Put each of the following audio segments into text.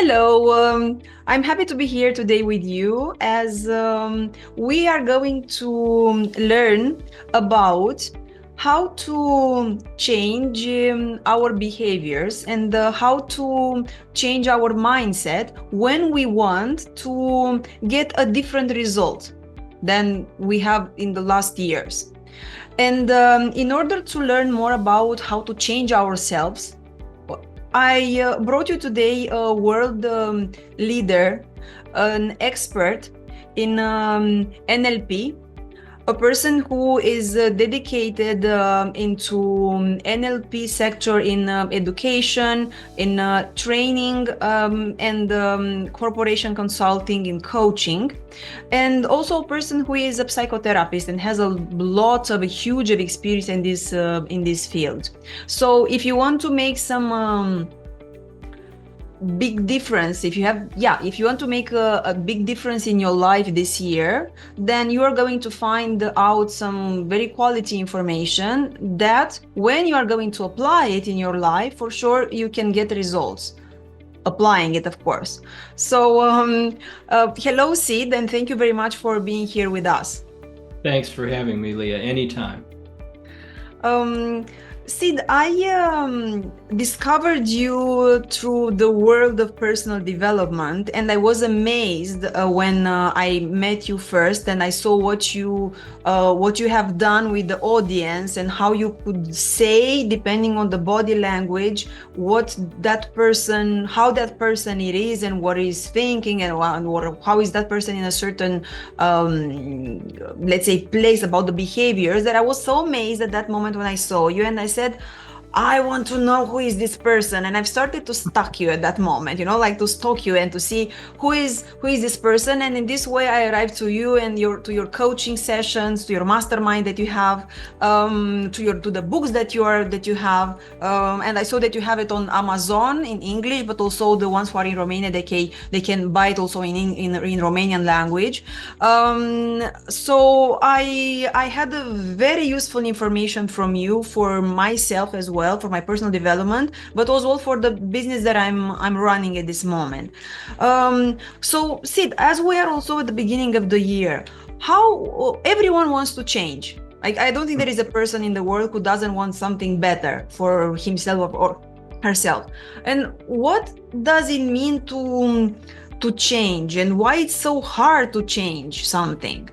Hello, I'm happy to be here today with you as we are going to learn about how to change our behaviors and how to change our mindset when we want to get a different result than we have in the last years. And in order to learn more about how to change ourselves, I brought you today a world leader, an expert in NLP, a person who is dedicated into NLP sector in education, in training, and corporation consulting, in coaching, and also a person who is a psychotherapist and has a lot of a huge of experience in this field. So if you want to make some big difference, if you want to make a big difference in your life this year, then you are going to find out some very quality information that when you are going to apply it in your life, for sure you can get results applying it, of course. So hello Sid, and thank you very much for being here with us. Thanks for having me, Leah. Anytime. Sid, I discovered you through the world of personal development, and I was amazed when I met you first, and I saw what you have done with the audience and how you could say, depending on the body language, how that person it is and what he's thinking, and how is that person in a certain, let's say, place about the behaviors, that I was so amazed at that moment when I saw you, and I said, I want to know who is this person, and I've started to stalk you at that moment, like to stalk you and to see who is this person, and in this way I arrived to you and to your coaching sessions, to your mastermind that you have, to the books that you have, and I saw that you have it on Amazon in English, but also the ones who are in Romania, they can buy it also in Romanian language. So I had a very useful information from you for myself as well, for my personal development, but also for the business that I'm running at this moment. So Sid, as we are also at the beginning of the year, how everyone wants to change. I don't think there is a person in the world who doesn't want something better for himself or herself. And what does it mean to change, and why it's so hard to change something?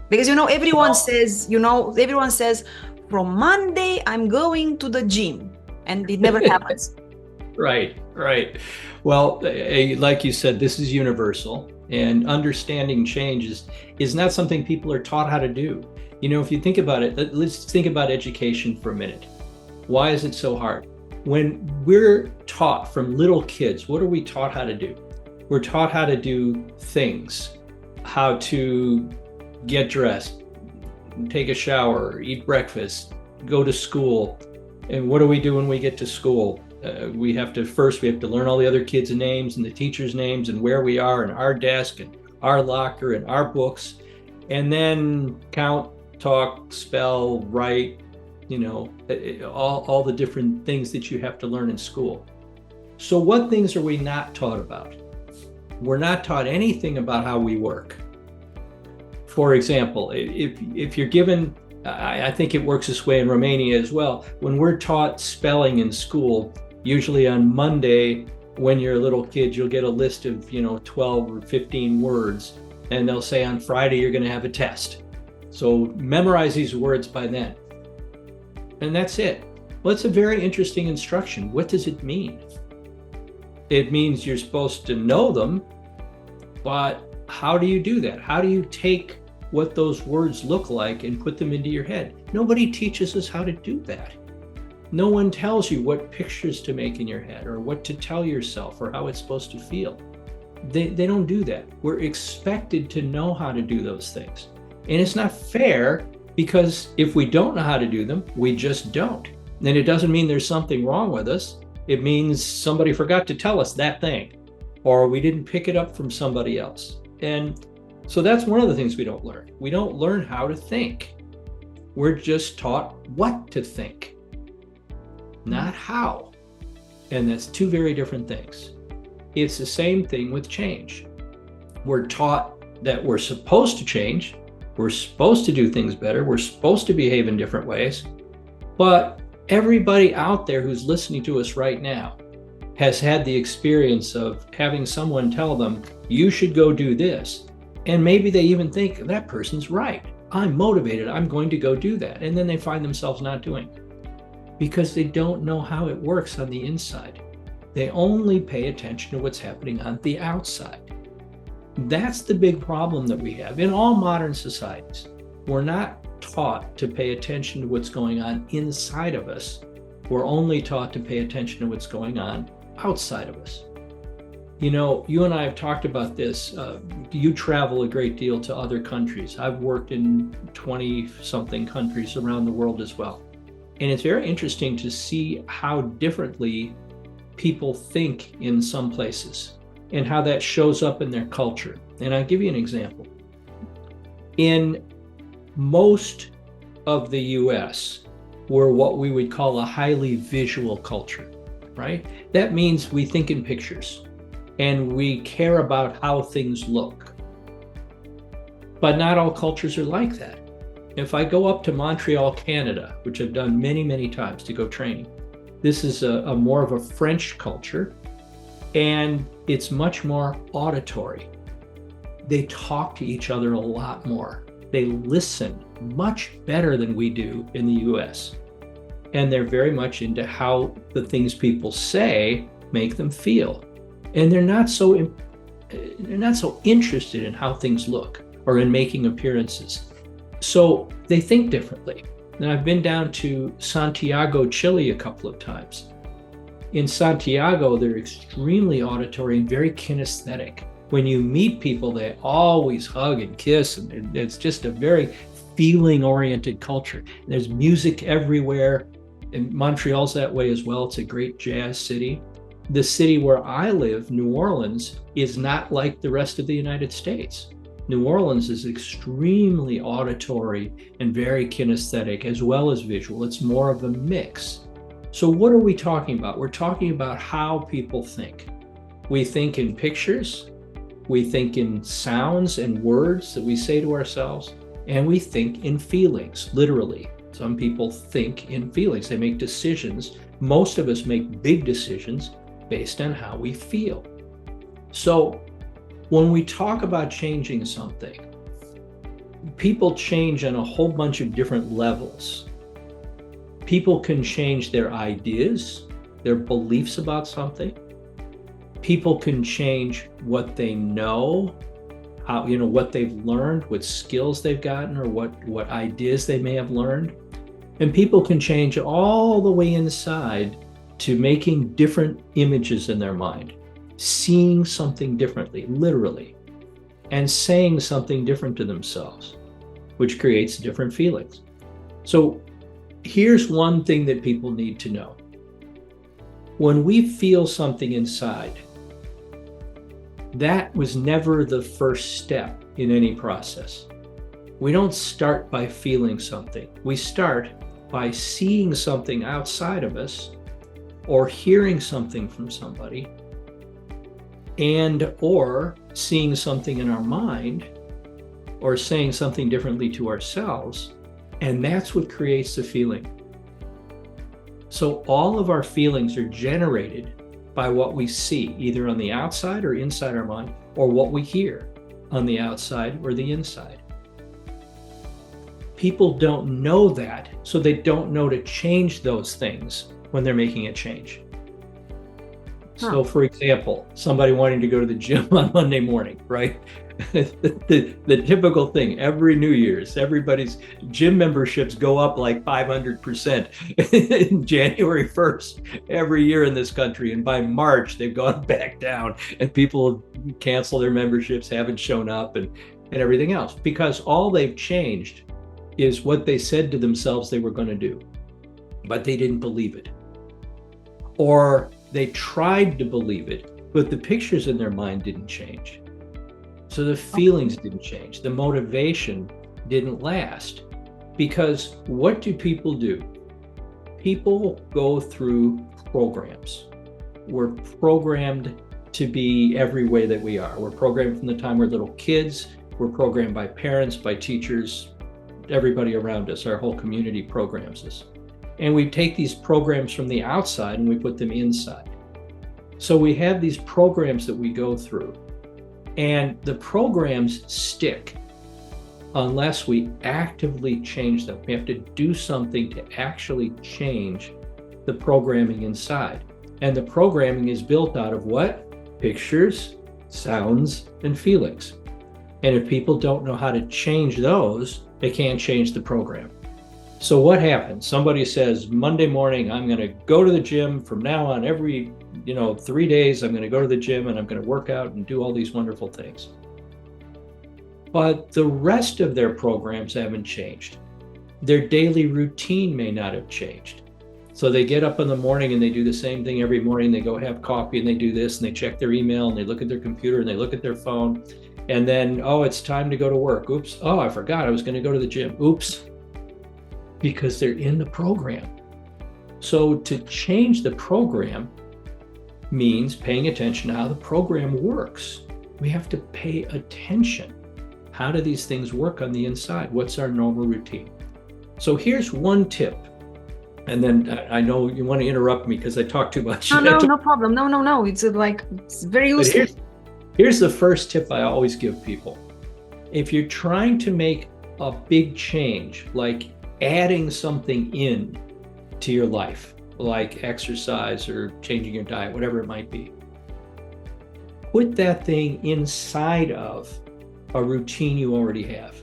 Because everyone says from Monday I'm going to the gym, and it never happens. Right. Well, like you said, this is universal, and understanding change is not something people are taught how to do. If you think about it, let's think about education for a minute. Why is it so hard? When we're taught from little kids, what are we taught how to do? We're taught how to do things, how to get dressed, take a shower, eat breakfast, go to school. And what do we do when we get to school? We have to learn all the other kids' names and the teachers' names and where we are and our desk and our locker and our books, and then count, talk, spell, write, all the different things that you have to learn in school. So what things are we not taught about? We're not taught anything about how we work. For example, if you're given, I think it works this way in Romania as well, when we're taught spelling in school, usually on Monday, when you're a little kid, you'll get a list of 12 or 15 words, and they'll say on Friday you're going to have a test. So memorize these words by then. And that's it. Well, it's a very interesting instruction. What does it mean? It means you're supposed to know them, but how do you do that? How do you take what those words look like and put them into your head? Nobody teaches us how to do that. No one tells you what pictures to make in your head or what to tell yourself or how it's supposed to feel. They don't do that. We're expected to know how to do those things. And it's not fair, because if we don't know how to do them, we just don't. And it doesn't mean there's something wrong with us. It means somebody forgot to tell us that thing, or we didn't pick it up from somebody else. And so that's one of the things we don't learn. We don't learn how to think. We're just taught what to think, not how. And that's two very different things. it's the same thing with change. We're taught that we're supposed to change, we're supposed to do things better, we're supposed to behave in different ways, but everybody out there who's listening to us right now has had the experience of having someone tell them, you should go do this. And maybe they even think, that person's right. I'm motivated, I'm going to go do that. And then they find themselves not doing it because they don't know how it works on the inside. They only pay attention to what's happening on the outside. That's the big problem that we have in all modern societies. We're not taught to pay attention to what's going on inside of us. We're only taught to pay attention to what's going on outside of us. You know, you and I have talked about this. You travel a great deal to other countries. I've worked in 20-something countries around the world as well. And it's very interesting to see how differently people think in some places and how that shows up in their culture. And I'll give you an example. In most of the US, we're what we would call a highly visual culture, right? That means we think in pictures and we care about how things look. But not all cultures are like that. If I go up to Montreal, Canada, which I've done many, many times to go training, this is a more of a French culture, and it's much more auditory. They talk to each other a lot more. They listen much better than we do in the US. And they're very much into how the things people say make them feel. And they're not so interested in how things look or in making appearances. So they think differently. And I've been down to Santiago, Chile a couple of times. In Santiago, they're extremely auditory and very kinesthetic. When you meet people, they always hug and kiss, and it's just a very feeling-oriented culture. There's music everywhere, and Montreal's that way as well. It's a great jazz city. The city where I live, New Orleans, is not like the rest of the United States. New Orleans is extremely auditory and very kinesthetic as well as visual. It's more of a mix. So what are we talking about? We're talking about how people think. We think in pictures, we think in sounds and words that we say to ourselves, and we think in feelings, literally. Some people think in feelings. They make decisions. Most of us make big decisions based on how we feel. So when we talk about changing something, people change on a whole bunch of different levels. People can change their ideas, their beliefs about something. People can change what they know, how, what they've learned, what skills they've gotten, or what ideas they may have learned. And people can change all the way inside to making different images in their mind, seeing something differently, literally, and saying something different to themselves, which creates different feelings. So here's one thing that people need to know. When we feel something inside, that was never the first step in any process. We don't start by feeling something. We start by seeing something outside of us or hearing something from somebody or seeing something in our mind or saying something differently to ourselves. And that's what creates the feeling. So all of our feelings are generated by what we see, either on the outside or inside our mind, or what we hear on the outside or the inside. People don't know that, so they don't know to change those things when they're making a change. So for example, somebody wanting to go to the gym on Monday morning, right? the typical thing, every New Year's, everybody's gym memberships go up like 500% in January 1st every year in this country. And by March, they've gone back down and people have canceled their memberships, haven't shown up and everything else, because all they've changed is what they said to themselves they were going to do, but they didn't believe it. Or they tried to believe it, but the pictures in their mind didn't change. So the feelings didn't change. The motivation didn't last. Because what do? People go through programs. We're programmed to be every way that we are. We're programmed from the time we're little kids. We're programmed by parents, by teachers, everybody around us. Our whole community programs us. And we take these programs from the outside and we put them inside. So we have these programs that we go through, and the programs stick unless we actively change them. We have to do something to actually change the programming inside. And the programming is built out of what? Pictures, sounds, and feelings. And if people don't know how to change those, they can't change the program. So what happens? Somebody says, Monday morning, I'm going to go to the gym from now on. Every 3 days, I'm going to go to the gym and I'm going to work out and do all these wonderful things. But the rest of their programs haven't changed. Their daily routine may not have changed. So they get up in the morning and they do the same thing every morning. They go have coffee and they do this and they check their email and they look at their computer and they look at their phone. And then, it's time to go to work. Oops. I forgot I was going to go to the gym. Oops. Because they're in the program. So to change the program means paying attention to how the program works. We have to pay attention. How do these things work on the inside? What's our normal routine? So here's one tip. And then I know you want to interrupt me because I talk too much. No problem. No. It's very useful. Here's the first tip I always give people. If you're trying to make a big change, like adding something in to your life, like exercise or changing your diet, whatever it might be, put that thing inside of a routine you already have.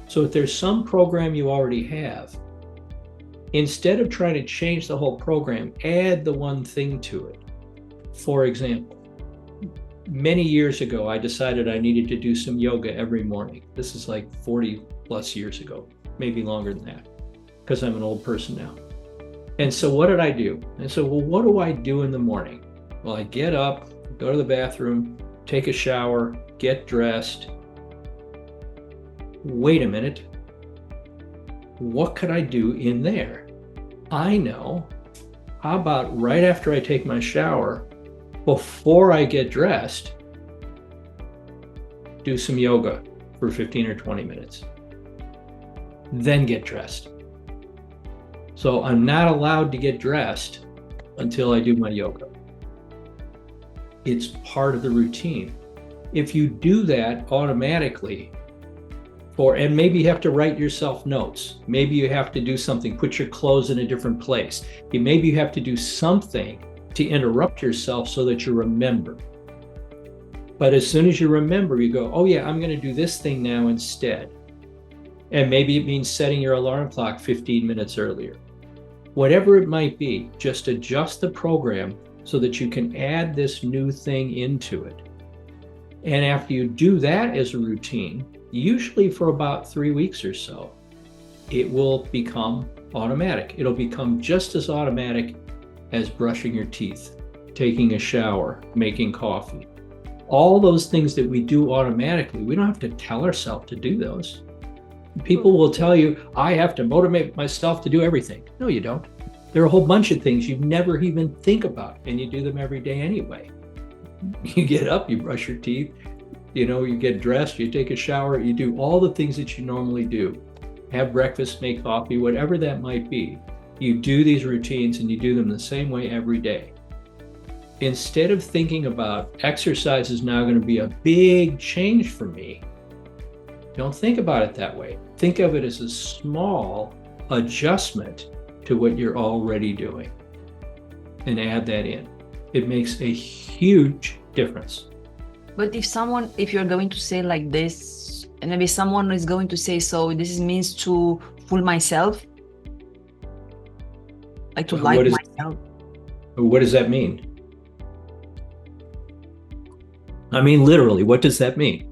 So if there's some program you already have, instead of trying to change the whole program, add the one thing to it. For example, many years ago, I decided I needed to do some yoga every morning. This is like 40 plus years ago, maybe longer than that, because I'm an old person now. And so what did I do? And so, what do I do in the morning? Well, I get up, go to the bathroom, take a shower, get dressed. Wait a minute. What could I do in there? I know. How about right after I take my shower, before I get dressed, do some yoga for 15 or 20 minutes, then get dressed. So I'm not allowed to get dressed until I do my yoga. It's part of the routine. If you do that automatically, and maybe you have to write yourself notes. Maybe you have to do something, put your clothes in a different place. Maybe you have to do something to interrupt yourself so that you remember. But as soon as you remember, you go, I'm going to do this thing now instead. And maybe it means setting your alarm clock 15 minutes earlier. Whatever it might be, just adjust the program so that you can add this new thing into it. And after you do that as a routine, usually for about 3 weeks or so, it will become automatic. It'll become just as automatic as brushing your teeth, taking a shower, making coffee. All those things that we do automatically, we don't have to tell ourselves to do those. People will tell you, I have to motivate myself to do everything. No, you don't. There are a whole bunch of things you never even think about, and you do them every day anyway. You get up, you brush your teeth, you get dressed, you take a shower, you do all the things that you normally do. Have breakfast, make coffee, whatever that might be. You do these routines and you do them the same way every day. Instead of thinking about exercise is now going to be a big change for me, don't think about it that way. Think of it as a small adjustment to what you're already doing and add that in. It makes a huge difference. But if you're going to say like this, and maybe someone is going to say, so this means to fool myself, like to lie to myself. What does that mean? I mean, literally, what does that mean?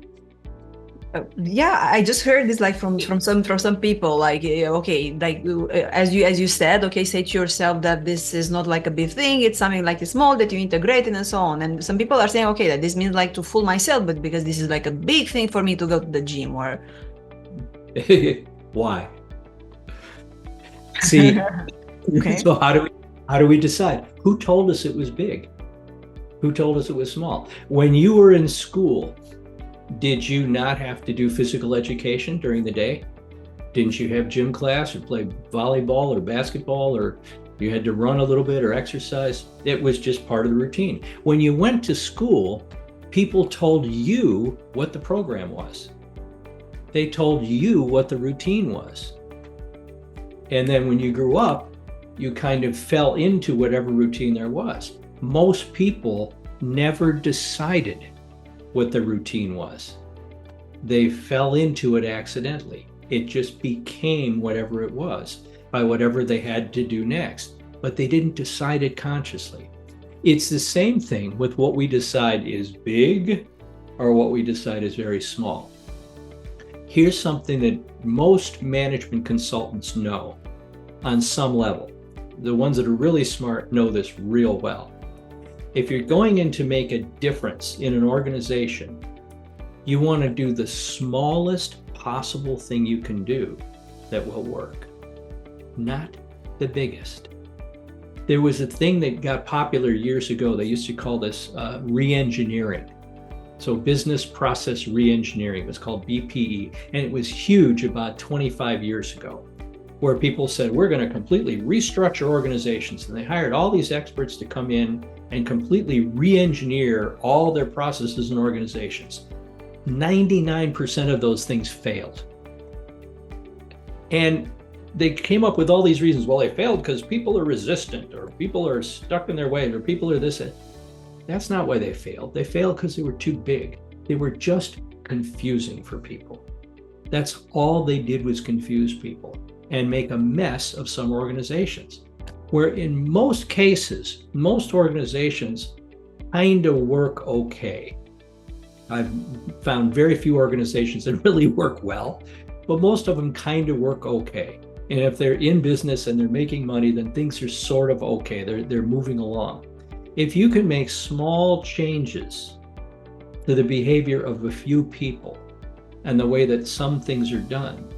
I just heard this from some people, as you said, say to yourself that this is not like a big thing, it's something like small that you integrate and so on. And some people are saying, that this means like to fool myself, but because this is like a big thing for me to go to the gym or. Why? See, Okay. So how do we decide? Who told us it was big? Who told us it was small? When you were in school, did you not have to do physical education during the day? Didn't you have gym class or play volleyball or basketball, or you had to run a little bit or exercise? It was just part of the routine. When you went to school, people told you what the program was. They told you what the routine was. And then when you grew up, you kind of fell into whatever routine there was. Most people never decided what the routine was. They fell into it accidentally. It just became whatever it was by whatever they had to do next, but they didn't decide it consciously. It's the same thing with what we decide is big or what we decide is very small. Here's something that most management consultants know on some level. The ones that are really smart know this real well. If you're going in to make a difference in an organization, you want to do the smallest possible thing you can do that will work, not the biggest. There was a thing that got popular years ago. They used to call this re-engineering. So business process re-engineering was called BPE, and it was huge about 25 years ago, where people said, we're going to completely restructure organizations. And they hired all these experts to come in and completely re-engineer all their processes and organizations. 99% of those things failed. And they came up with all these reasons. Well, they failed because people are resistant, or people are stuck in their ways, or people are this. That's not why they failed. They failed because they were too big. They were just confusing for people. That's all they did, was confuse people and make a mess of some organizations. Where in most cases, most organizations kind of work okay. I've found very few organizations that really work well, but most of them kind of work okay. And if they're in business and they're making money, then things are sort of okay. They're moving along. If you can make small changes to the behavior of a few people and the way that some things are done,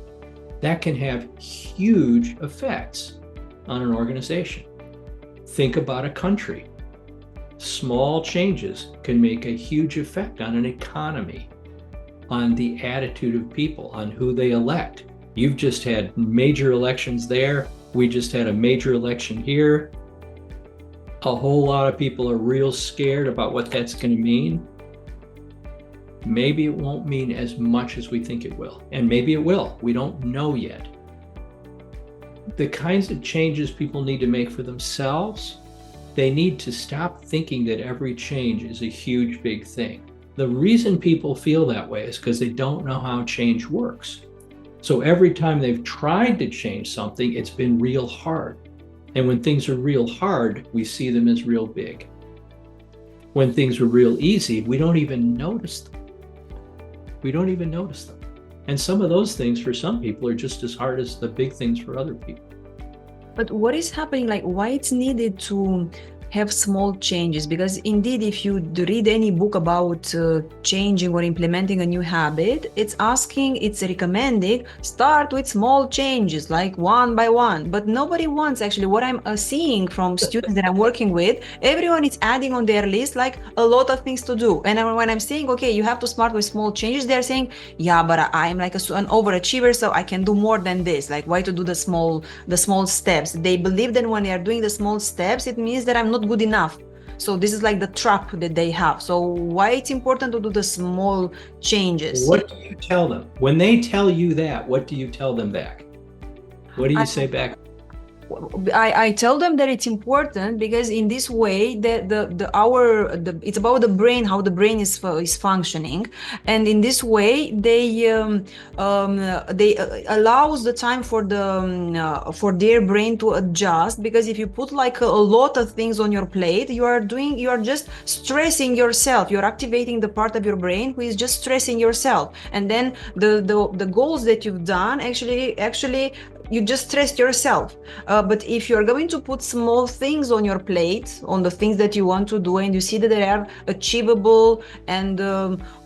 that can have huge effects on an organization. Think about a country. Small changes can make a huge effect on an economy, on the attitude of people, on who they elect. You've just had major elections there. We just had a major election here. A whole lot of people are real scared about what that's going to mean. Maybe it won't mean as much as we think it will, and maybe it will. We don't know yet. The kinds of changes people need to make for themselves, they need to stop thinking that every change is a huge, big thing. The reason people feel that way is because they don't know how change works. So every time they've tried to change something, it's been real hard. And when things are real hard, we see them as real big. When things are real easy, we don't even notice them. We don't even notice them. And some of those things for some people are just as hard as the big things for other people. But what is happening, like why it's needed to have small changes? Because indeed, if you read any book about changing or implementing a new habit, it's recommending start with small changes, like one by one. But nobody wants, actually, what I'm seeing from students that I'm working with, everyone is adding on their list like a lot of things to do. And when I'm saying, okay, you have to start with small changes, they're saying, yeah, but I'm like an overachiever, so I can do more than this. Like, why to do the small steps? They believe that when they are doing the small steps, it means that I'm not good enough. So this is like the trap that they have. So why it's important to do the small changes? What do you tell them? When they tell you that, what do you tell them back? What do you say back? I tell them that it's important because in this way it's about the brain, how the brain is functioning, and in this way they allows the time for their brain to adjust. Because if you put like a lot of things on your plate, you are just stressing yourself. You're activating the part of your brain who is just stressing yourself, and then the goals that you've done actually you just stressed yourself. But if you're going to put small things on your plate, on the things that you want to do, and you see that they are achievable and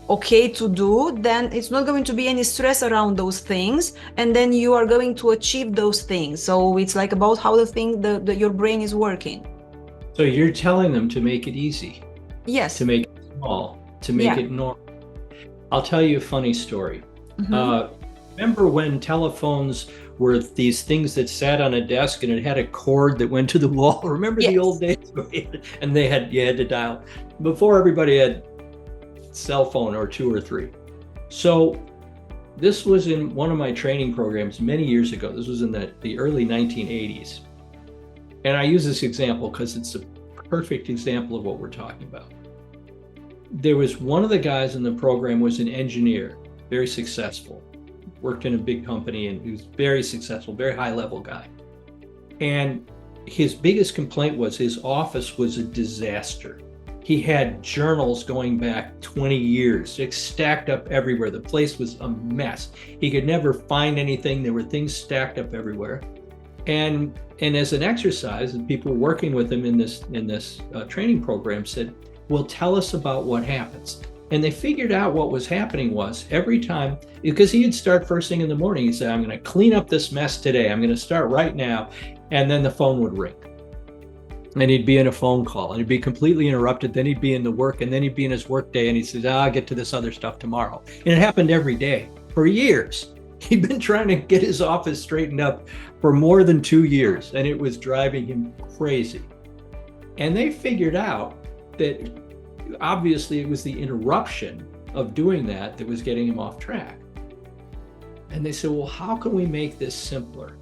okay to do, then it's not going to be any stress around those things, and then you are going to achieve those things. So it's like about how your brain is working. So you're telling them to make it easy. Yes. to make it small, to make it normal. I'll tell you a funny story. Remember when telephones were these things that sat on a desk and it had a cord that went to the wall? Remember the old days? And you had to dial. Before everybody had cell phone or 2 or 3. So this was in one of my training programs many years ago. This was in the early 1980s. And I use this example because it's a perfect example of what we're talking about. There was one of the guys in the program was an engineer, very successful, worked in a big company, and he was very successful, very high level guy. And his biggest complaint was his office was a disaster. He had journals going back 20 years, stacked up everywhere. The place was a mess. He could never find anything. There were things stacked up everywhere. And as an exercise, the people working with him in this training program said, well, tell us about what happens. And they figured out what was happening was every time, because he'd start first thing in the morning, he'd say, I'm going to clean up this mess today. I'm going to start right now. And then the phone would ring. And he'd be in a phone call and he'd be completely interrupted. Then he'd be in the work, and then he'd be in his work day, and he says, I'll get to this other stuff tomorrow. And it happened every day for years. He'd been trying to get his office straightened up for more than 2 years, and it was driving him crazy. And they figured out that obviously it was the interruption of doing that was getting him off track. And they said, well, how can we make this simpler?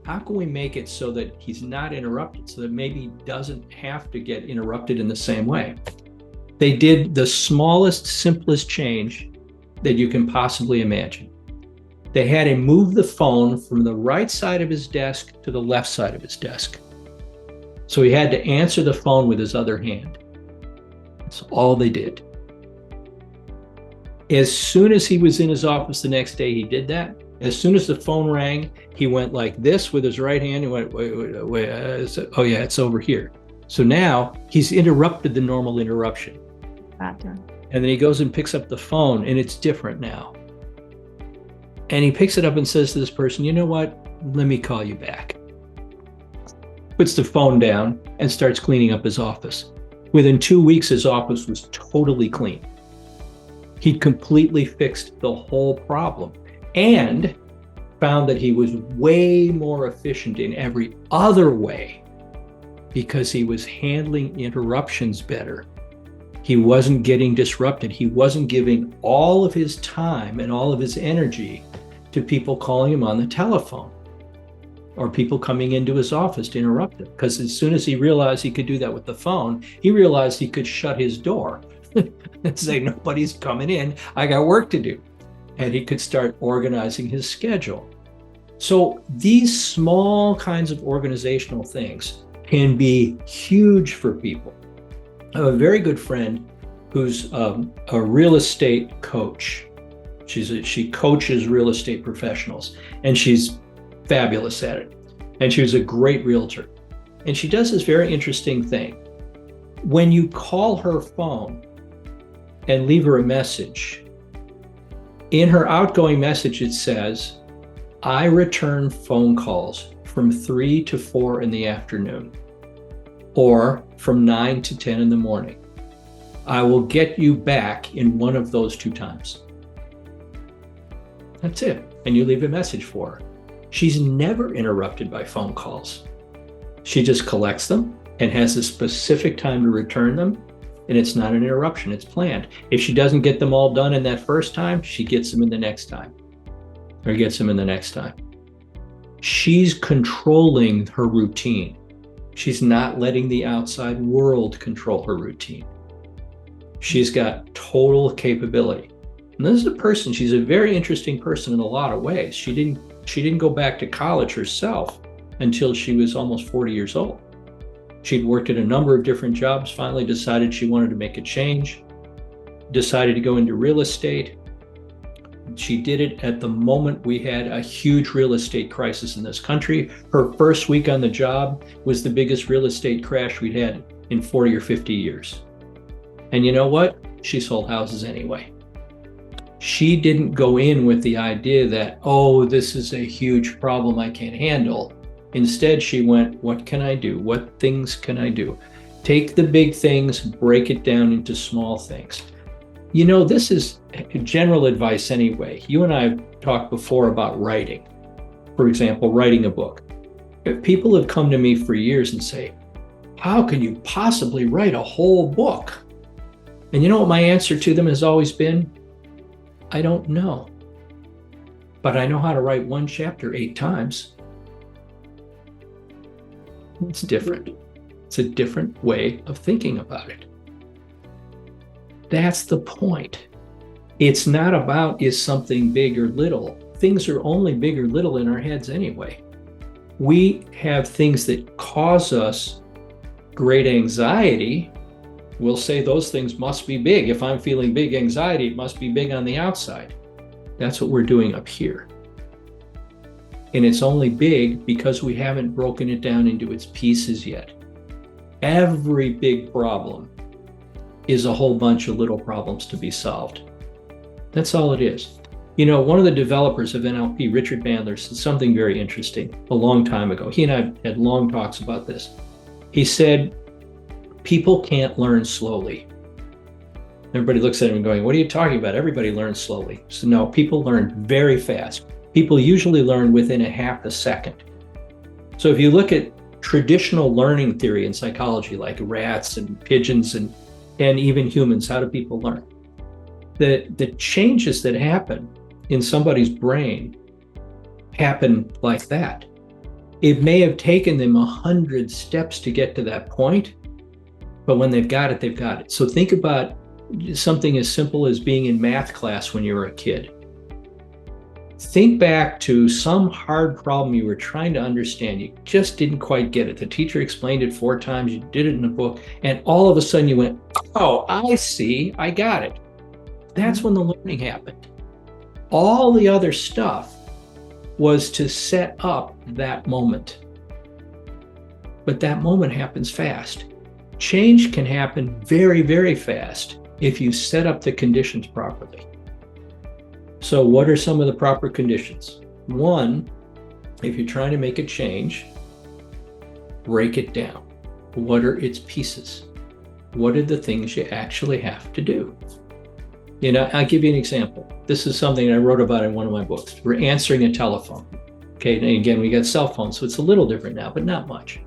How can we make it so that he's not interrupted, so that maybe he doesn't have to get interrupted in the same way? They did the smallest, simplest change that you can possibly imagine. They had him move the phone from the right side of his desk to the left side of his desk. So he had to answer the phone with his other hand. That's all they did. As soon as he was in his office the next day, he did that. As soon as the phone rang, he went like this with his right hand. He went, wait, oh yeah, it's over here. So now he's interrupted the normal interruption. And then he goes and picks up the phone, and it's different now. And he picks it up and says to this person, you know what? Let me call you back. Puts the phone down and starts cleaning up his office. Within 2 weeks, his office was totally clean. He completely fixed the whole problem and found that he was way more efficient in every other way because he was handling interruptions better. He wasn't getting disrupted. He wasn't giving all of his time and all of his energy to people calling him on the telephone or people coming into his office to interrupt him. Because as soon as he realized he could do that with the phone, he realized he could shut his door and say, nobody's coming in, I got work to do. And he could start organizing his schedule. So these small kinds of organizational things can be huge for people. I have a very good friend who's a real estate coach. She coaches real estate professionals, and she's fabulous at it. And she was a great realtor. And she does this very interesting thing. When you call her phone and leave her a message, in her outgoing message, it says, I return phone calls from 3 to 4 in the afternoon, or from 9 to 10 in the morning. I will get you back in one of those 2 times. That's it. And you leave a message for her. She's never interrupted by phone calls. She just collects them and has a specific time to return them. And it's not an interruption, it's planned. If she doesn't get them all done in that first time, she gets them in the next time, or gets them in the next time. She's controlling her routine. She's not letting the outside world control her routine. She's got total capability. And this is a person, she's a very interesting person in a lot of ways. She didn't go back to college herself until she was almost 40 years old. She'd worked at a number of different jobs, finally decided she wanted to make a change, decided to go into real estate. She did it at the moment we had a huge real estate crisis in this country. Her first week on the job was the biggest real estate crash we'd had in 40 or 50 years. And you know what? She sold houses anyway. She didn't go in with the idea that, oh, this is a huge problem I can't handle. Instead, she went, what can I do? What things can I do? Take the big things, break it down into small things. You know, this is general advice anyway. You and I have talked before about writing. For example, writing a book. People have come to me for years and say, how can you possibly write a whole book? And you know what my answer to them has always been? I don't know. But I know how to write one chapter 8 times. It's different. It's a different way of thinking about it. That's the point. It's not about is something big or little. Things are only big or little in our heads anyway. We have things that cause us great anxiety. We'll say those things must be big. If I'm feeling big anxiety, it must be big on the outside. That's what we're doing up here. And it's only big because we haven't broken it down into its pieces yet. Every big problem is a whole bunch of little problems to be solved. That's all it is. You know, one of the developers of NLP, Richard Bandler, said something very interesting a long time ago. He and I had long talks about this. He said, people can't learn slowly. Everybody looks at him and going, what are you talking about? Everybody learns slowly. So no, people learn very fast. People usually learn within a half a second. So if you look at traditional learning theory in psychology, like rats and pigeons and even humans, how do people learn? The changes that happen in somebody's brain happen like that. It may have taken them 100 steps to get to that point, but when they've got it, they've got it. So think about something as simple as being in math class when you were a kid. Think back to some hard problem you were trying to understand. You just didn't quite get it. The teacher explained it 4 times, you did it in a book, and all of a sudden you went, oh, I see, I got it. That's when the learning happened. All the other stuff was to set up that moment. But that moment happens fast. Change can happen very, very fast if you set up the conditions properly. So what are some of the proper conditions? 1, if you're trying to make a change, break it down. What are its pieces? What are the things you actually have to do? You know, I'll give you an example. This is something I wrote about in one of my books. We're answering a telephone. Okay, and again, we got cell phones, so it's a little different now, but not much.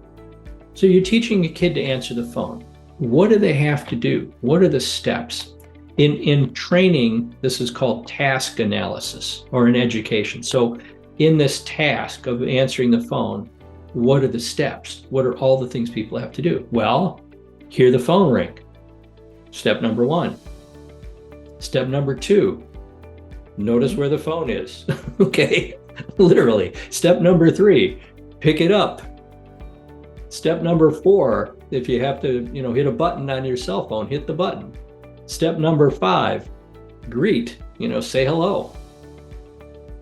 So you're teaching a kid to answer the phone. What do they have to do? What are the steps? In training, this is called task analysis, or in education. So in this task of answering the phone, what are the steps? What are all the things people have to do? Well, hear the phone ring. Step number 1. Step number 2, notice where the phone is. Okay, literally. Step number 3, pick it up. Step number 4, if you have to, hit a button on your cell phone, hit the button. Step number 5, greet, say hello.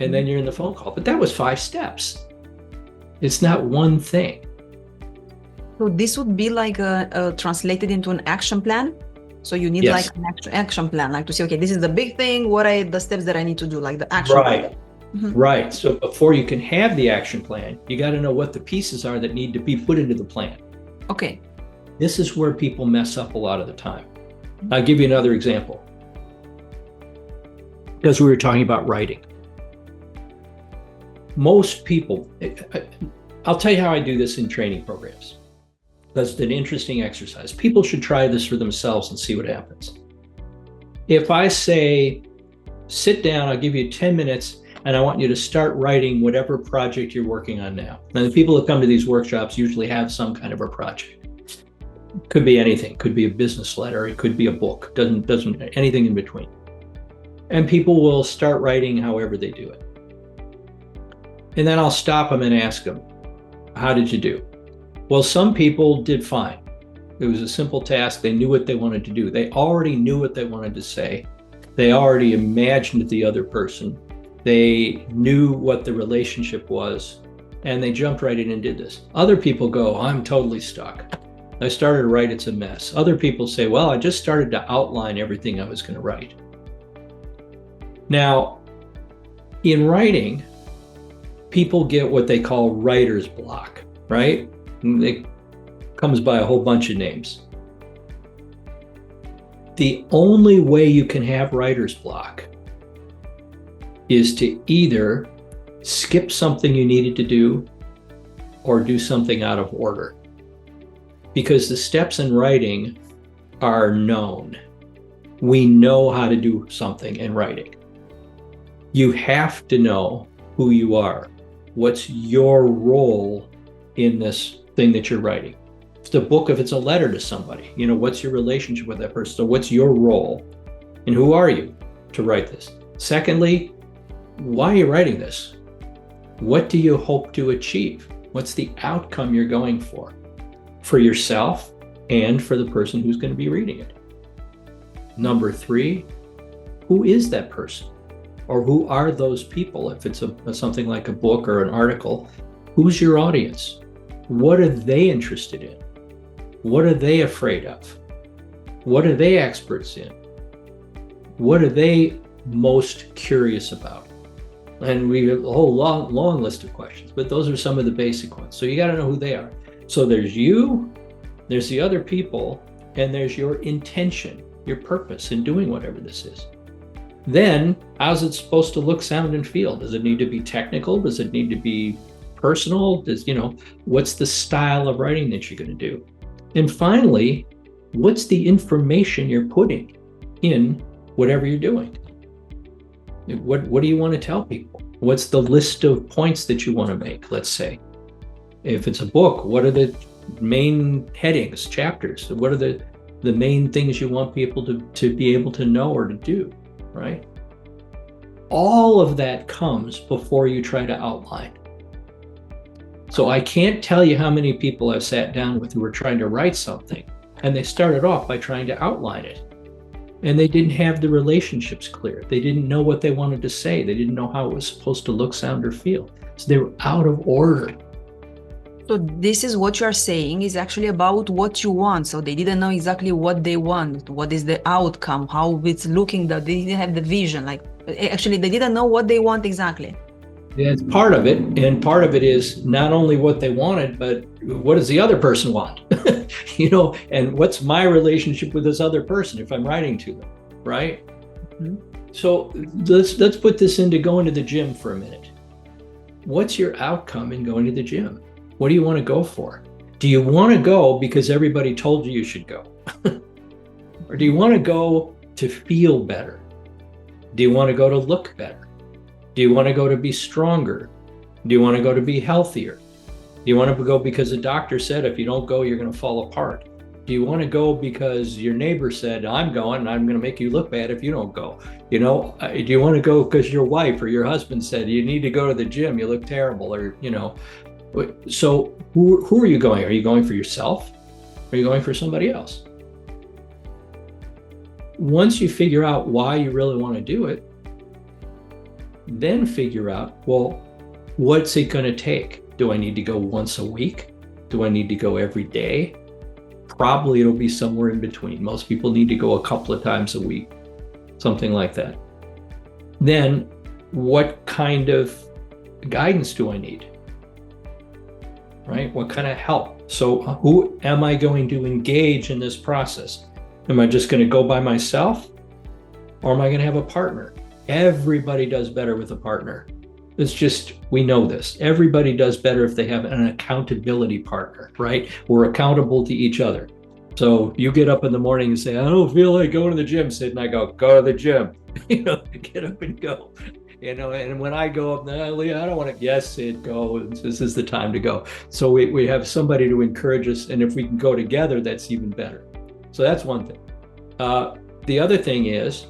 And then you're in the phone call. But that was 5 steps. It's not one thing. So this would be like translated into an action plan? So you need like an action plan, like to say, okay, this is the big thing. What are the steps that I need to do, like the action plan? Mm-hmm. Right. So before you can have the action plan, you got to know what the pieces are that need to be put into the plan. Okay. This is where people mess up a lot of the time. I'll give you another example. Because we were talking about writing. Most people, I'll tell you how I do this in training programs. That's an interesting exercise. People should try this for themselves and see what happens. If I say, sit down, I'll give you 10 minutes, and I want you to start writing whatever project you're working on now. Now, the people that come to these workshops usually have some kind of a project. Could be anything. Could be a business letter. It could be a book. Doesn't anything in between. And people will start writing however they do it. And then I'll stop them and ask them, how did you do? Well, some people did fine. It was a simple task. They knew what they wanted to do. They already knew what they wanted to say. They already imagined the other person. They knew what the relationship was, and they jumped right in and did this. Other people go, I'm totally stuck. I started to write, it's a mess. Other people say, well, I just started to outline everything I was going to write. Now, in writing, people get what they call writer's block, right? They comes by a whole bunch of names. The only way you can have writer's block is to either skip something you needed to do or do something out of order. Because the steps in writing are known. We know how to do something in writing. You have to know who you are. What's your role in this thing that you're writing? If it's a book, if it's a letter to somebody, what's your relationship with that person? So what's your role and who are you to write this? Secondly, why are you writing this? What do you hope to achieve? What's the outcome you're going for yourself and for the person who's going to be reading it? Number 3, who is that person? Or who are those people? If it's something like a book or an article, who's your audience? What are they interested in? What are they afraid of? What are they experts in? What are they most curious about? And we have a whole long list of questions, but those are some of the basic ones. So you got to know who they are. So there's you, there's the other people, and there's your intention, your purpose in doing whatever this is. Then, how's it supposed to look, sound, and feel? Does it need to be technical? Does it need to be personal? What's the style of writing that you're going to do? And finally, what's the information you're putting in whatever you're doing? What do you want to tell people? What's the list of points that you want to make, let's say? If it's a book, what are the main headings, chapters? What are the main things you want people to be able to know or to do, right? All of that comes before you try to outline. So I can't tell you how many people I've sat down with who were trying to write something, and they started off by trying to outline it. And they didn't have the relationships clear. They didn't know what they wanted to say. They didn't know how it was supposed to look, sound, or feel. So they were out of order. So this is what you are saying is actually about what you want. So they didn't know exactly what they want, what is the outcome, how it's looking, that they didn't have the vision. Like, actually, they didn't know what they want exactly. Yeah, it's part of it. And part of it is not only what they wanted, but what does the other person want? And what's my relationship with this other person if I'm writing to them, right? Mm-hmm. So let's put this into going to the gym for a minute. What's your outcome in going to the gym? What do you want to go for? Do you want to go because everybody told you should go? Or do you want to go to feel better? Do you want to go to look better? Do you want to go to be stronger? Do you want to go to be healthier? Do you want to go because the doctor said if you don't go, you're going to fall apart? Do you want to go because your neighbor said, I'm going and I'm going to make you look bad if you don't go? Do you want to go because your wife or your husband said, you need to go to the gym, you look terrible, or, So who are you going? Are you going for yourself? Or are you going for somebody else? Once you figure out why you really want to do it, then figure out, well, what's it going to take? Do I need to go once a week? Do I need to go every day? Probably it'll be somewhere in between. Most people need to go a couple of times a week, something like that. Then what kind of guidance do I need? Right? What kind of help? So who am I going to engage in this process? Am I just going to go by myself? Or am I going to have a partner? Everybody does better with a partner. It's just, we know this. Everybody does better if they have an accountability partner, right? We're accountable to each other. So you get up in the morning and say, I don't feel like going to the gym, Sid, and I go to the gym. Get up and go. And when I go up, I don't want to, yes, Sid, go. This is the time to go. So we have somebody to encourage us. And if we can go together, that's even better. So that's one thing. The other thing is,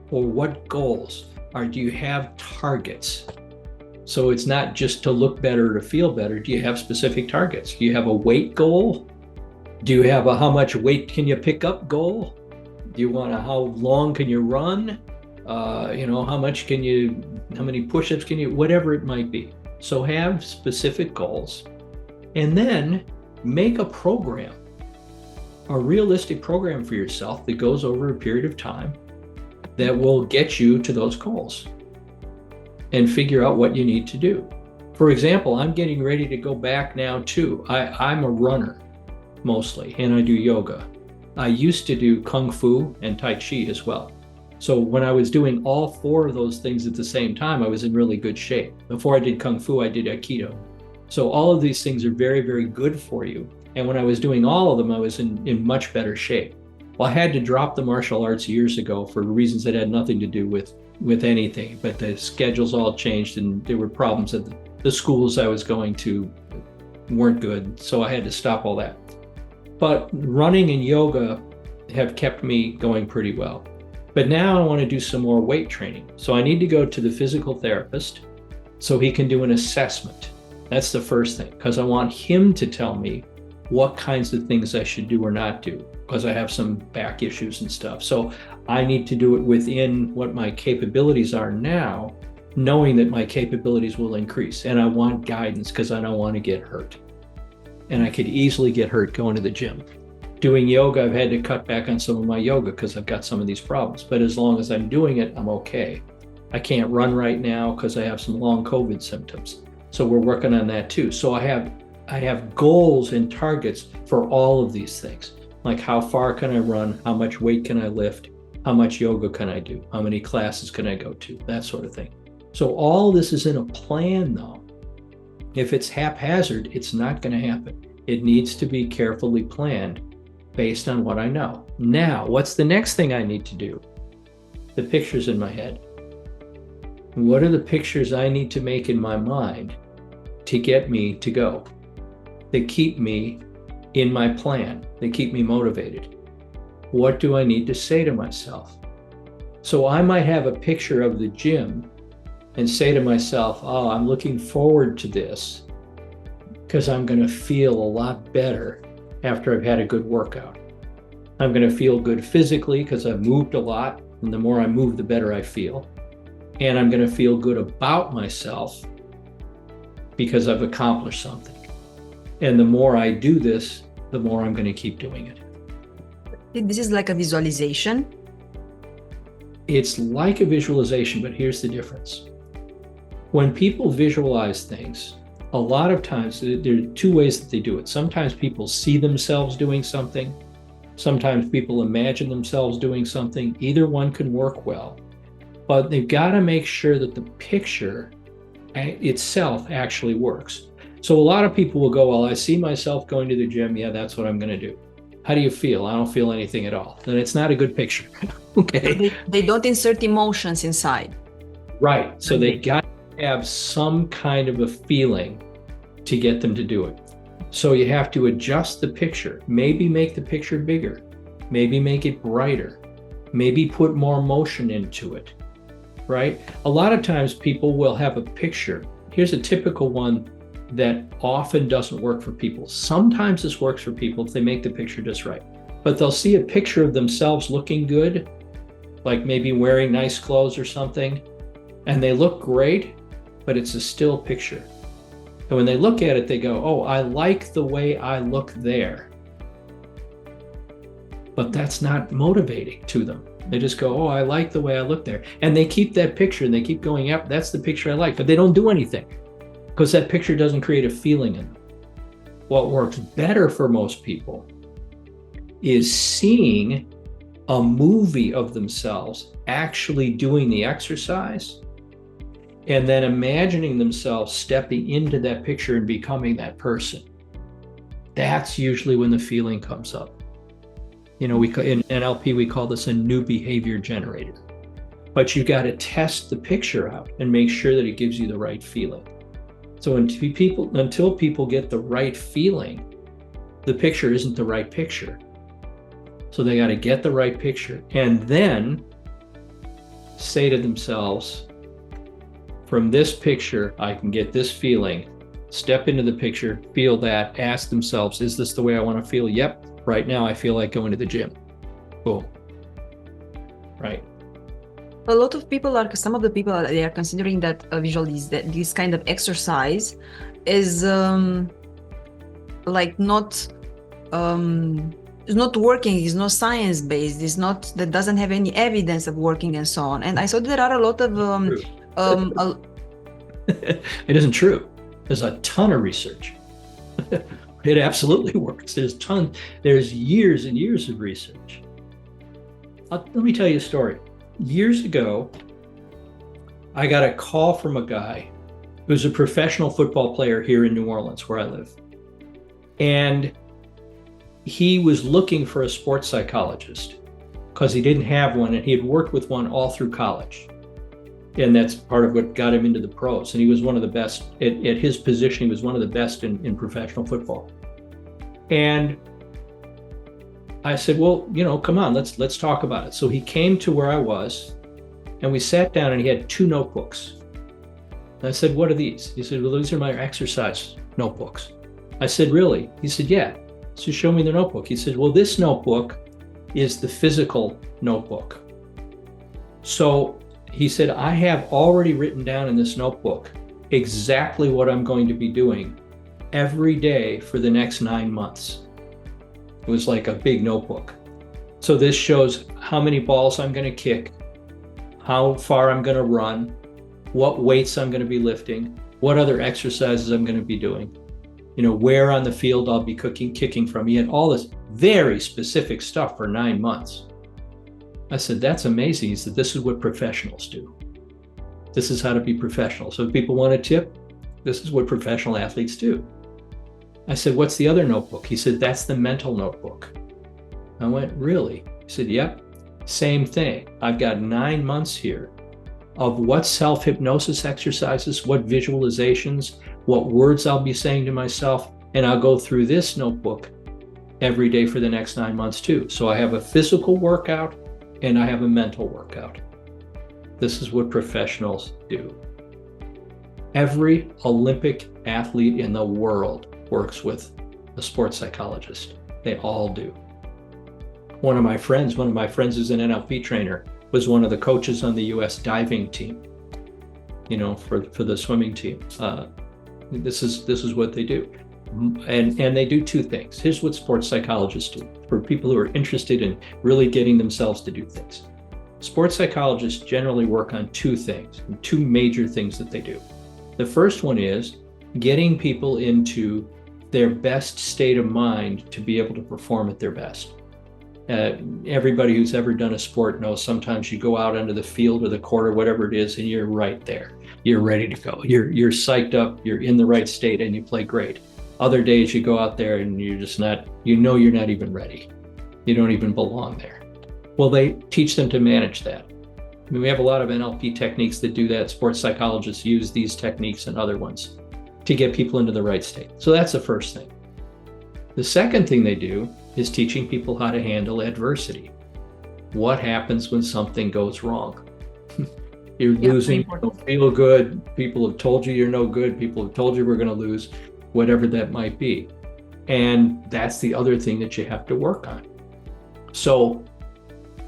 for what goals? Or do you have targets? So it's not just to look better or to feel better. Do you have specific targets? Do you have a weight goal? Do you have a how much weight can you pick up goal? Do you want how long can you run? How many push-ups can you, whatever it might be. So have specific goals and then make a program, a realistic program for yourself that goes over a period of time that will get you to those goals and figure out what you need to do. For example, I'm getting ready to go back now too. I'm a runner mostly, and I do yoga. I used to do Kung Fu and Tai Chi as well. So when I was doing all four of those things at the same time, I was in really good shape. Before I did Kung Fu, I did Aikido. So all of these things are very, very good for you. And when I was doing all of them, I was in much better shape. Well, I had to drop the martial arts years ago for reasons that had nothing to do with anything, but the schedules all changed and there were problems at the schools I was going to weren't good. So I had to stop all that. But running and yoga have kept me going pretty well. But now I want to do some more weight training. So I need to go to the physical therapist so he can do an assessment. That's the first thing, because I want him to tell me what kinds of things I should do or not do, because I have some back issues and stuff. So I need to do it within what my capabilities are now, knowing that my capabilities will increase. And I want guidance because I don't want to get hurt. And I could easily get hurt going to the gym. Doing yoga, I've had to cut back on some of my yoga because I've got some of these problems. But as long as I'm doing it, I'm okay. I can't run right now because I have some long COVID symptoms. So we're working on that too. So I have goals and targets for all of these things. Like how far can I run? How much weight can I lift? How much yoga can I do? How many classes can I go to? That sort of thing. So all this is in a plan though. If it's haphazard, it's not going to happen. It needs to be carefully planned based on what I know. Now, what's the next thing I need to do? The pictures in my head. What are the pictures I need to make in my mind to get me to go? That keep me in my plan, that keep me motivated. What do I need to say to myself? So I might have a picture of the gym and say to myself, oh, I'm looking forward to this because I'm going to feel a lot better after I've had a good workout. I'm going to feel good physically because I've moved a lot, and the more I move, the better I feel. And I'm going to feel good about myself because I've accomplished something. And the more I do this, the more I'm going to keep doing it. This is like a visualization. It's like a visualization, but here's the difference. When people visualize things, a lot of times there are two ways that they do it. Sometimes people see themselves doing something. Sometimes people imagine themselves doing something. Either one can work well, but they've got to make sure that the picture itself actually works. So a lot of people will go, well, I see myself going to the gym. Yeah, that's what I'm going to do. How do you feel? I don't feel anything at all. Then it's not a good picture. Okay. They don't insert emotions inside. Right. So they got to have some kind of a feeling to get them to do it. So you have to adjust the picture, maybe make the picture bigger, maybe make it brighter, maybe put more motion into it, right? A lot of times people will have a picture. Here's a typical one that often doesn't work for people. Sometimes this works for people if they make the picture just right. But they'll see a picture of themselves looking good, like maybe wearing nice clothes or something, and they look great, but it's a still picture. And when they look at it, they go, oh, I like the way I look there. But that's not motivating to them. They just go, oh, I like the way I look there. And they keep that picture and they keep going, yep, that's the picture I like. But they don't do anything because that picture doesn't create a feeling in them. What works better for most people is seeing a movie of themselves actually doing the exercise and then imagining themselves stepping into that picture and becoming that person. That's usually when the feeling comes up. You know, in NLP, we call this a new behavior generator. But you got to test the picture out and make sure that it gives you the right feeling. So until people get the right feeling, the picture isn't the right picture. So they got to get the right picture and then say to themselves, from this picture, I can get this feeling. Step into the picture, feel that, ask themselves, is this the way I want to feel? Yep, right now I feel like going to the gym. Boom. Right. A lot of people some of the people, they are considering that this kind of exercise is like not it's not working, it's not science-based, that doesn't have any evidence of working and so on. And I saw there are a lot of it isn't true. There's a ton of research. It absolutely works. There's years and years of research. Let me tell you a story. Years ago, I got a call from a guy who's a professional football player here in New Orleans, where I live. And he was looking for a sports psychologist because he didn't have one, and he had worked with one all through college. And that's part of what got him into the pros. And he was one of the best at his position. He was one of the best in professional football. And I said, well, come on, let's talk about it. So he came to where I was, and we sat down, and he had 2 notebooks. And I said, what are these? He said, well, these are my exercise notebooks. I said, really? He said, yeah. So show me the notebook. He said, well, this notebook is the physical notebook. So he said, I have already written down in this notebook exactly what I'm going to be doing every day for the next 9 months. It was like a big notebook. So this shows how many balls I'm going to kick, how far I'm going to run, what weights I'm going to be lifting, what other exercises I'm going to be doing, where on the field I'll be kicking from. He had all this very specific stuff for 9 months. I said, that's amazing. He said, this is what professionals do. This is how to be professional. So if people want a tip, this is what professional athletes do. I said, what's the other notebook? He said, that's the mental notebook. I went, really? He said, yep, same thing. I've got 9 months here of what self-hypnosis exercises, what visualizations, what words I'll be saying to myself, and I'll go through this notebook every day for the next 9 months too. So I have a physical workout and I have a mental workout. This is what professionals do. Every Olympic athlete in the world works with a sports psychologist. They all do. One of my friends who's an NLP trainer, was one of the coaches on the US diving team, for the swimming team. This is what they do. And they do 2 things. Here's what sports psychologists do for people who are interested in really getting themselves to do things. Sports psychologists generally work on 2 things, 2 major things that they do. The first one is getting people into their best state of mind to be able to perform at their best. Everybody who's ever done a sport knows sometimes you go out onto the field or the court or whatever it is, and you're right there. You're ready to go. You're psyched up. You're in the right state, and you play great. Other days you go out there and you're just not. You're not even ready. You don't even belong there. Well, they teach them to manage that. I mean, we have a lot of NLP techniques that do that. Sports psychologists use these techniques and other ones to get people into the right state. So that's the first thing. The second thing they do is teaching people how to handle adversity. What happens when something goes wrong? You're losing, you don't feel good. People have told you you're no good. People have told you we're going to lose, whatever that might be. And that's the other thing that you have to work on. So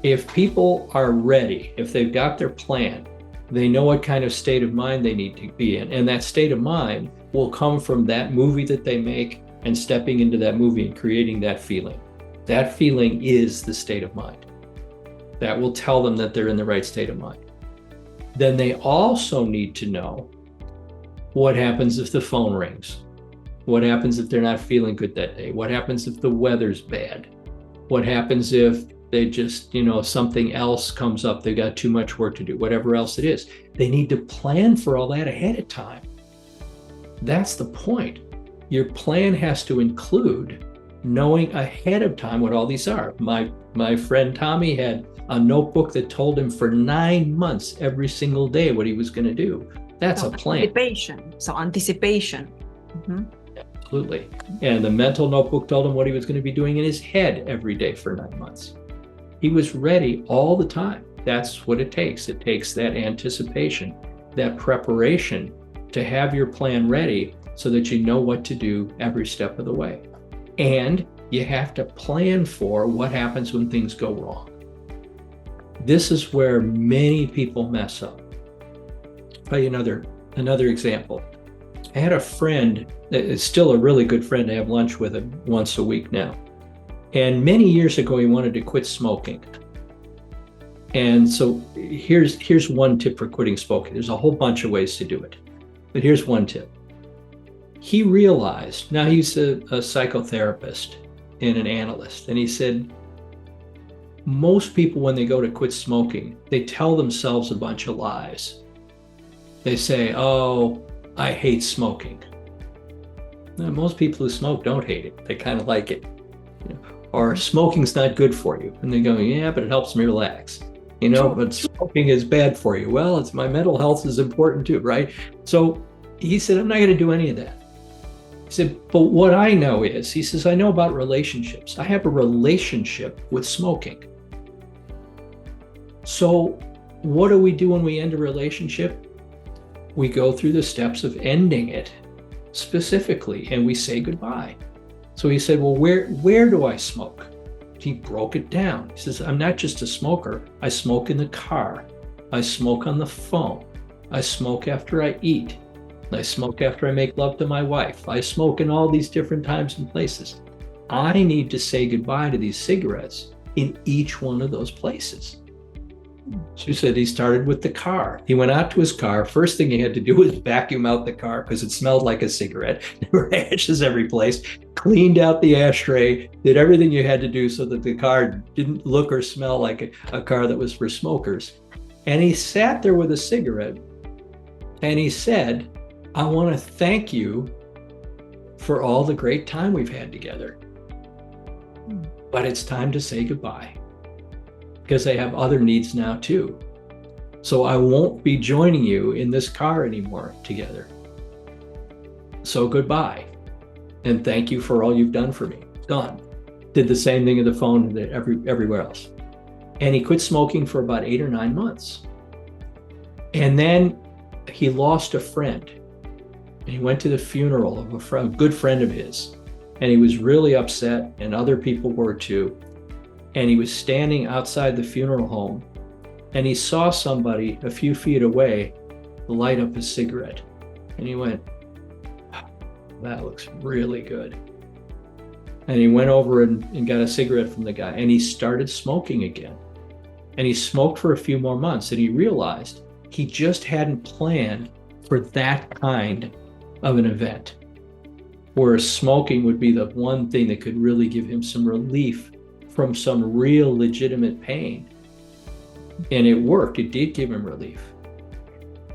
if people are ready, if they've got their plan, they know what kind of state of mind they need to be in. And that state of mind will come from that movie that they make and stepping into that movie and creating that feeling. That feeling is the state of mind. That will tell them that they're in the right state of mind. Then they also need to know what happens if the phone rings. What happens if they're not feeling good that day? What happens if the weather's bad? What happens if they just, something else comes up, they got too much work to do, whatever else it is. They need to plan for all that ahead of time. That's the point. Your plan has to include knowing ahead of time what all these are. My friend Tommy had a notebook that told him for 9 months every single day what he was going to do. That's a plan. Anticipation. Mm-hmm. Absolutely. And the mental notebook told him what he was going to be doing in his head every day for 9 months. He was ready all the time. That's what it takes. It takes that anticipation, that preparation to have your plan ready so that you know what to do every step of the way. And you have to plan for what happens when things go wrong. This is where many people mess up. I'll tell you another example. I had a friend that is still a really good friend. I have lunch with him once a week now. And many years ago, he wanted to quit smoking. And so here's one tip for quitting smoking. There's a whole bunch of ways to do it, but here's one tip. he realized, now he's a psychotherapist and an analyst, and he said, most people, when they go to quit smoking, they tell themselves a bunch of lies. They say, oh, I hate smoking. Now, most people who smoke don't hate it. They kind of like it. Or smoking's not good for you. And they go, yeah, but it helps me relax. But smoking is bad for you. Well, it's my mental health is important too, right? So he said, I'm not going to do any of that. He said, but what I know is, he says, I know about relationships. I have a relationship with smoking. So what do we do when we end a relationship? We go through the steps of ending it specifically, and we say goodbye. So he said, well, where do I smoke? He broke it down. He says, I'm not just a smoker. I smoke in the car. I smoke on the phone. I smoke after I eat. I smoke after I make love to my wife. I smoke in all these different times and places. I need to say goodbye to these cigarettes in each one of those places. So he said he started with the car. He went out to his car. First thing he had to do was vacuum out the car because it smelled like a cigarette. There were ashes every place. Cleaned out the ashtray, did everything you had to do so that the car didn't look or smell like a car that was for smokers. And he sat there with a cigarette and he said, I want to thank you for all the great time we've had together. But it's time to say goodbye, because I have other needs now too. So I won't be joining you in this car anymore together. So goodbye. And thank you for all you've done for me. Done. Did the same thing at the phone and everywhere else. And he quit smoking for about 8 or 9 months. And then he lost a friend. And he went to the funeral of a good friend of his. And he was really upset, and other people were too. And he was standing outside the funeral home, and he saw somebody a few feet away light up a cigarette. And he went, that looks really good. And he went over and got a cigarette from the guy, and he started smoking again. And he smoked for a few more months, and he realized he just hadn't planned for that kind of an event, where smoking would be the one thing that could really give him some relief from some real legitimate pain. And it worked. It did give him relief.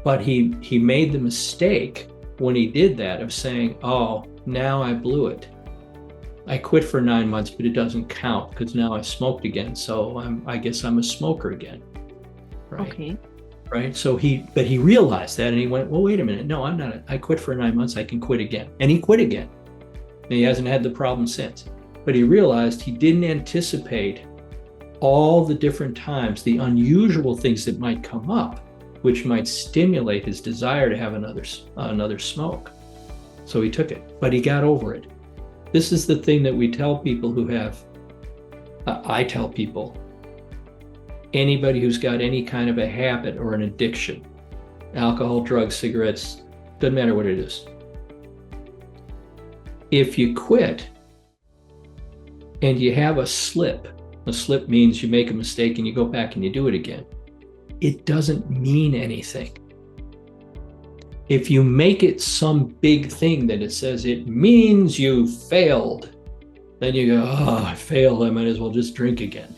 But he made the mistake when he did that of saying, oh, now I blew it. I quit for 9 months, but it doesn't count because now I smoked again. So I guess I'm a smoker again. Right? Okay. Right. So he realized that, and he went, well, wait a minute. No, I'm not. I quit for 9 months. I can quit again. And he quit again. And he hasn't had the problem since. But he realized he didn't anticipate all the different times, the unusual things that might come up, which might stimulate his desire to have another smoke. So he took it, but he got over it. This is the thing that we tell people who have, I tell people, anybody who's got any kind of a habit or an addiction, alcohol, drugs, cigarettes, doesn't matter what it is. If you quit and you have a slip means you make a mistake and you go back and you do it again. It doesn't mean anything. If you make it some big thing that it says it means you failed, then you go, oh, I failed, I might as well just drink again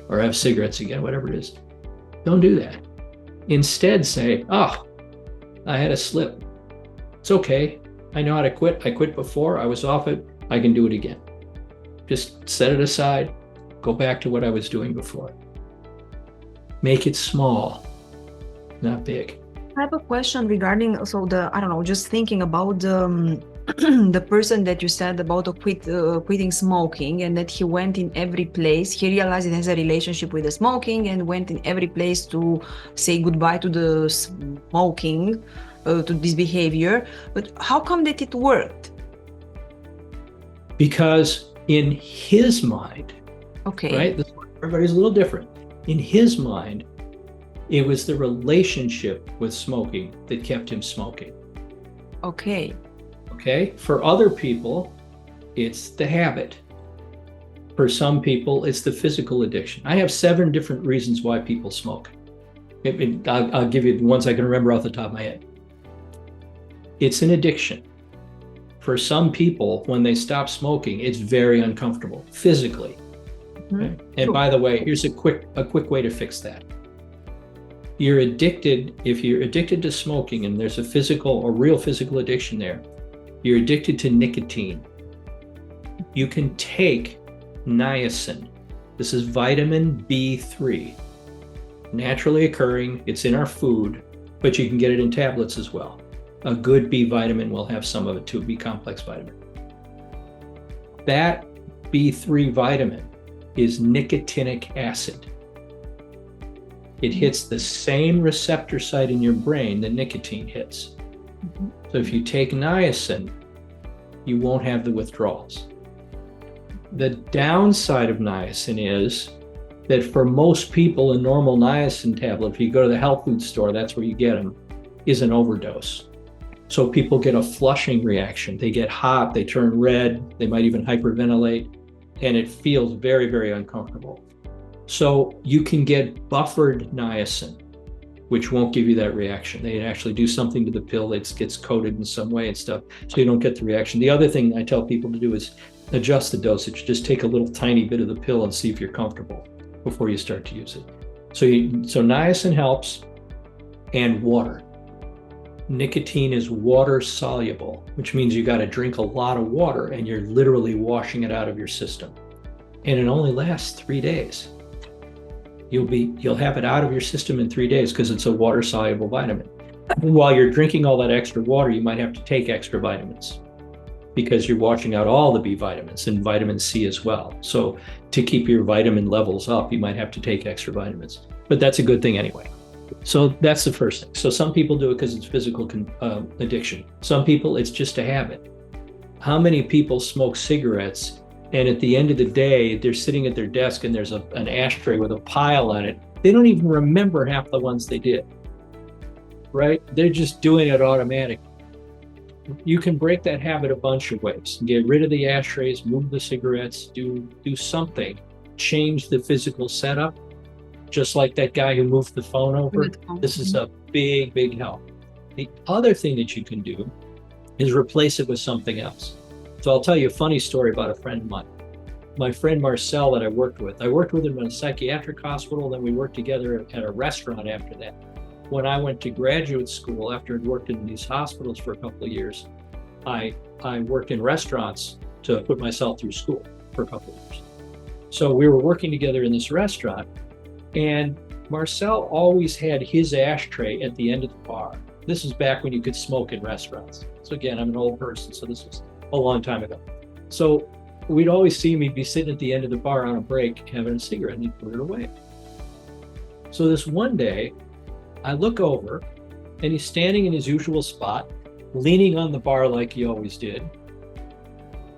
or have cigarettes again, whatever it is. Don't do that. Instead say, oh, I had a slip. It's okay. I know how to quit. I quit before. I was off it. I can do it again. Just set it aside. Go back to what I was doing before. Make it small, not big. I have a question regarding just thinking about the person that you said about quitting smoking, and that he went in every place. He realized he has a relationship with the smoking and went in every place to say goodbye to the smoking, to this behavior. But how come that it worked? Because in his mind, okay, right? Everybody's a little different. In his mind, it was the relationship with smoking that kept him smoking. Okay. Okay. For other people, it's the habit. For some people, it's the physical addiction. I have 7 different reasons why people smoke. I'll give you the ones I can remember off the top of my head. It's an addiction. For some people, when they stop smoking, it's very uncomfortable physically. Okay? And by the way, here's a quick way to fix that. If you're addicted to smoking and there's a real physical addiction there, you're addicted to nicotine. You can take niacin. This is vitamin B3, naturally occurring. It's in our food, but you can get it in tablets as well. A good B vitamin will have some of it too, B complex vitamin. That B3 vitamin is nicotinic acid. It hits the same receptor site in your brain that nicotine hits. So if you take niacin, you won't have the withdrawals. The downside of niacin is that for most people, a normal niacin tablet, if you go to the health food store, that's where you get them, is an overdose. So people get a flushing reaction. They get hot, they turn red, they might even hyperventilate, and it feels very, very uncomfortable. So you can get buffered niacin, which won't give you that reaction. They actually do something to the pill. It gets coated in some way and stuff, so you don't get the reaction. The other thing I tell people to do is adjust the dosage. Just take a little tiny bit of the pill and see if you're comfortable before you start to use it. So niacin helps, and water. Nicotine is water soluble, which means you got to drink a lot of water and you're literally washing it out of your system. And it only lasts 3 days. You'll have it out of your system in 3 days because it's a water soluble vitamin. And while you're drinking all that extra water, you might have to take extra vitamins because you're washing out all the B vitamins and vitamin C as well. So to keep your vitamin levels up, you might have to take extra vitamins, but that's a good thing anyway. So that's the first thing. So some people do it because it's physical addiction. Some people, it's just a habit. How many people smoke cigarettes and at the end of the day, they're sitting at their desk and there's an ashtray with a pile on it. They don't even remember half the ones they did, right? They're just doing it automatically. You can break that habit a bunch of ways. Get rid of the ashtrays, move the cigarettes, do something, change the physical setup. Just like that guy who moved the phone over, this is a big, big help. The other thing that you can do is replace it with something else. So I'll tell you a funny story about a friend of mine. My friend Marcel that I worked with him in a psychiatric hospital, then we worked together at a restaurant after that. When I went to graduate school, after I'd worked in these hospitals for a couple of years, I worked in restaurants to put myself through school for a couple of years. So we were working together in this restaurant, and Marcel always had his ashtray at the end of the bar. This is back when you could smoke in restaurants. So again, I'm an old person, so this was a long time ago. So we'd always see me be sitting at the end of the bar on a break having a cigarette, and he'd put it away. So this one day, I look over and he's standing in his usual spot, leaning on the bar like he always did,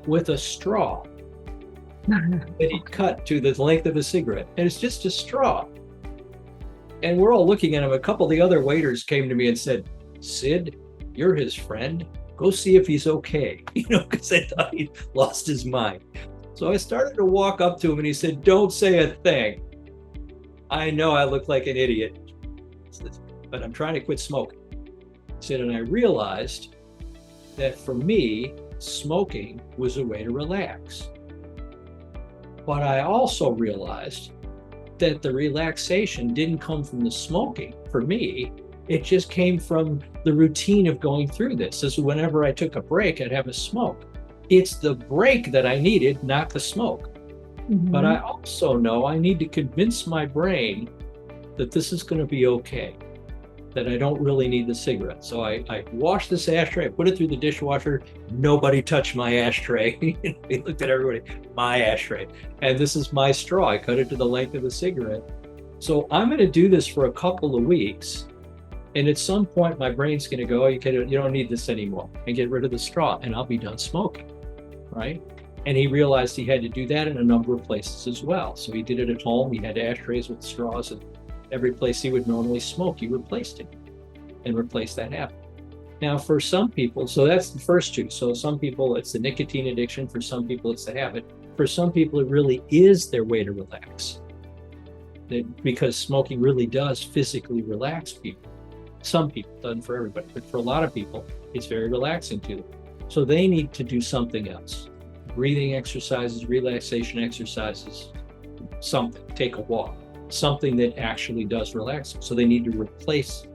with a straw that he'd cut to the length of a cigarette. And it's just a straw. And we're all looking at him. A couple of the other waiters came to me and said, "Sid, you're his friend. Go see if he's okay." Because they thought he'd lost his mind. So I started to walk up to him and he said, "Don't say a thing. I know I look like an idiot, but I'm trying to quit smoking." He said, and I realized that for me, smoking was a way to relax. But I also realized that the relaxation didn't come from the smoking. For me, it just came from the routine of going through this. So whenever I took a break, I'd have a smoke. It's the break that I needed, not the smoke. Mm-hmm. But I also know I need to convince my brain that this is going to be okay, that I don't really need the cigarette. So I washed this ashtray, I put it through the dishwasher. Nobody touched my ashtray. He looked at everybody, my ashtray. And this is my straw. I cut it to the length of a cigarette. So I'm going to do this for a couple of weeks. And at some point, my brain's going to go, you don't need this anymore, and get rid of the straw, and I'll be done smoking, right? And he realized he had to do that in a number of places as well. So he did it at home. He had ashtrays with straws, and every place he would normally smoke, he replaced it and replaced that habit. Now, for some people, so that's the first two. So some people, it's the nicotine addiction. For some people, it's the habit. For some people, it really is their way to relax, because smoking really does physically relax people. Some people, doesn't for everybody, but for a lot of people, it's very relaxing to them. So they need to do something else. Breathing exercises, relaxation exercises, something, take a walk, something that actually does relax. So they need to replace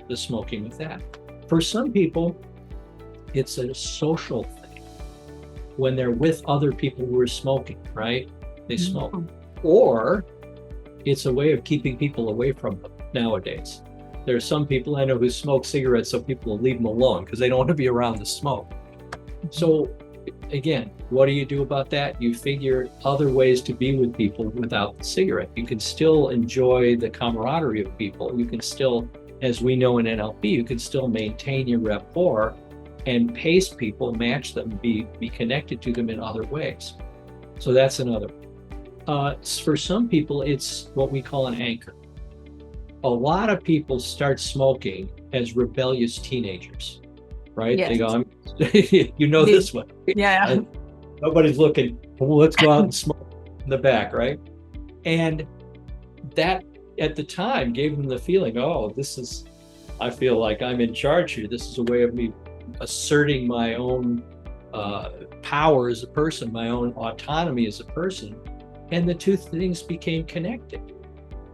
the smoking with that. For some people, it's a social thing. When they're with other people who are smoking, right? They smoke. Or it's a way of keeping people away from them nowadays. There are some people I know who smoke cigarettes so people will leave them alone because they don't want to be around the smoke. So again, what do you do about that? You figure other ways to be with people without the cigarette. You can still enjoy the camaraderie of people. You can still, as we know in NLP, you can still maintain your rapport and pace people, match them, be connected to them in other ways. So that's another. For some people, it's what we call an anchor. A lot of people start smoking as rebellious teenagers, right? Yes. They go, you know this one. Yeah. Nobody's looking, well, let's go out and smoke in the back, right? And that at the time gave them the feeling, oh, I feel like I'm in charge here. This is a way of me asserting my own power as a person, my own autonomy as a person. And the two things became connected.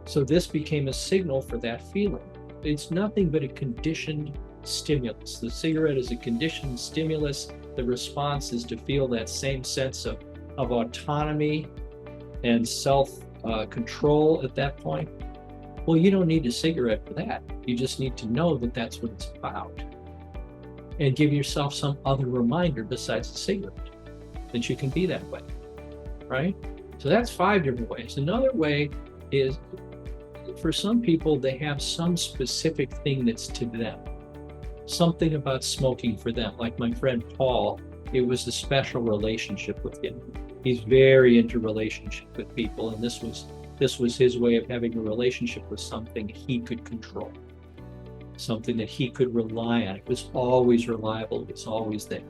So this became a signal for that feeling. It's nothing but a conditioned stimulus. The cigarette is a conditioned stimulus. The response is to feel that same sense of autonomy and self-control at that point. Well, you don't need a cigarette for that. You just need to know that that's what it's about. And give yourself some other reminder besides the cigarette that you can be that way, right? So that's 5 different ways. Another way is, for some people, they have some specific thing that's to them. Something about smoking for them. Like my friend Paul, it was a special relationship with him. He's very into relationship with people, and this was his way of having a relationship with something he could control, something that he could rely on. It was always reliable. It was always there,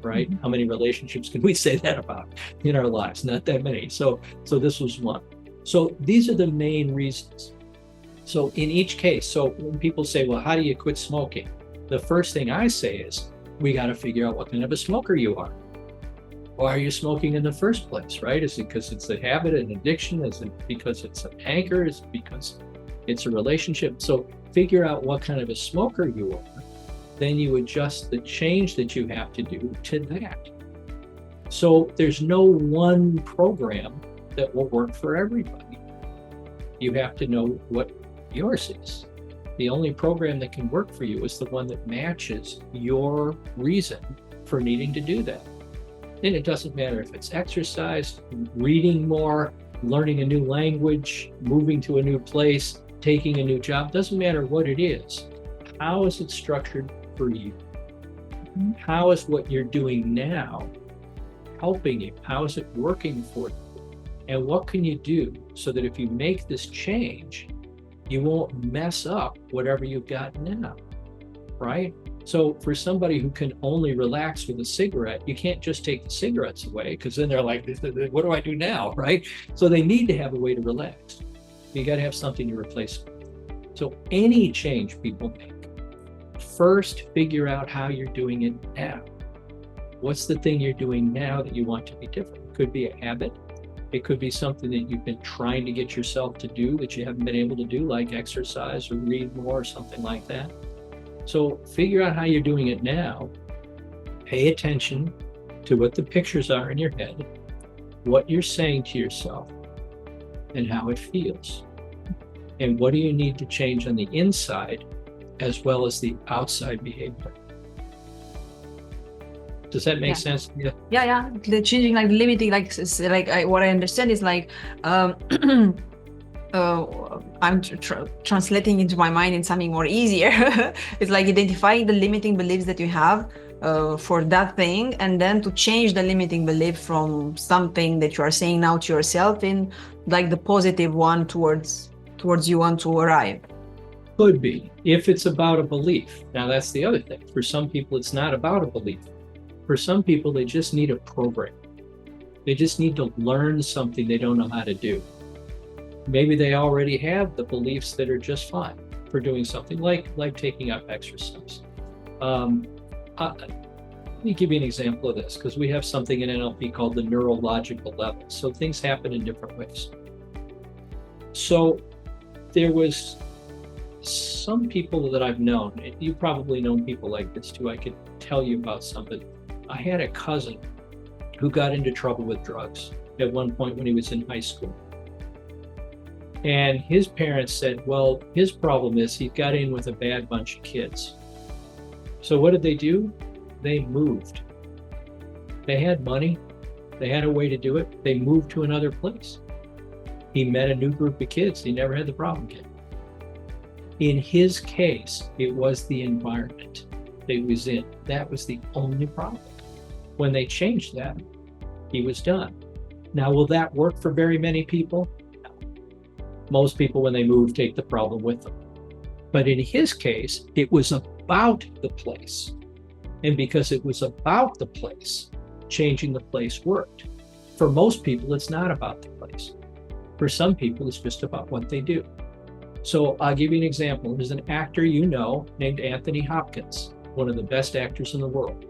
right? How many relationships can we say that about in our lives? Not that many. So this was one. So these are the main reasons. So in each case, so when people say, well, how do you quit smoking? The first thing I say is, we got to figure out what kind of a smoker you are. Why are you smoking in the first place, right? Is it because it's a habit, an addiction? Is it because it's an anchor? Is it because it's a relationship? So figure out what kind of a smoker you are. Then you adjust the change that you have to do to that. So there's no one program that will work for everybody. You have to know what yours is. The only program that can work for you is the one that matches your reason for needing to do that. And it doesn't matter if it's exercise, reading more, learning a new language, moving to a new place, taking a new job, doesn't matter what it is. How is it structured for you? How is what you're doing now helping you? How is it working for you? And what can you do so that if you make this change, you won't mess up whatever you've got now, right? So for somebody who can only relax with a cigarette, you can't just take the cigarettes away, because then they're like, what do I do now, right? So they need to have a way to relax. You got to have something to replace it. So any change people make, first figure out how you're doing it now. What's the thing you're doing now that you want to be different? It could be a habit. It could be something that you've been trying to get yourself to do that you haven't been able to do, like exercise or read more or something like that. So figure out how you're doing it now. Pay attention to what the pictures are in your head, what you're saying to yourself, and how it feels. And what do you need to change on the inside as well as the outside behavior? Does that make sense? Yeah. The changing, like limiting, what I understand is like, I'm translating into my mind in something more easier. It's like identifying the limiting beliefs that you have for that thing, and then to change the limiting belief from something that you are saying now to yourself in like the positive one towards you want to arrive. Could be, if it's about a belief. Now that's the other thing. For some people, it's not about a belief. For some people, they just need a program. They just need to learn something they don't know how to do. Maybe they already have the beliefs that are just fine for doing something like taking up exercise. Let me give you an example of this, because we have something in NLP called the neurological level. So things happen in different ways. So there was some people that I've known, and you've probably known people like this too. I could tell you about something. I had a cousin who got into trouble with drugs at one point when he was in high school. And his parents said, well, his problem is he got in with a bad bunch of kids. So what did they do? They moved. They had money. They had a way to do it. They moved to another place. He met a new group of kids. He never had the problem again. In his case, it was the environment that he was in. That was the only problem. When they changed that, he was done. Now, will that work for very many people? No. Most people, when they move, take the problem with them. But in his case, it was about the place. And because it was about the place, changing the place worked. For most people, it's not about the place. For some people, it's just about what they do. So I'll give you an example. There's an actor you know named Anthony Hopkins, one of the best actors in the world.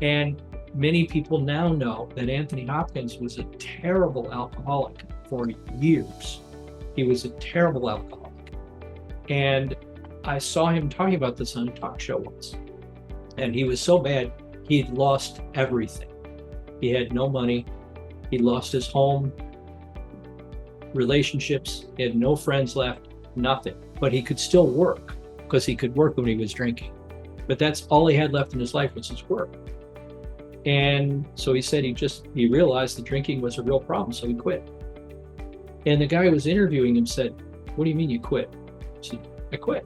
And many people now know that Anthony Hopkins was a terrible alcoholic for years. He was a terrible alcoholic. And I saw him talking about this on a talk show once. And he was so bad, he'd lost everything. He had no money. He lost his home, relationships. He had no friends left, nothing. But he could still work because he could work when he was drinking. But that's all he had left in his life was his work. And so he said he realized the drinking was a real problem, so he quit. And the guy who was interviewing him said, what do you mean you quit? He said, I quit.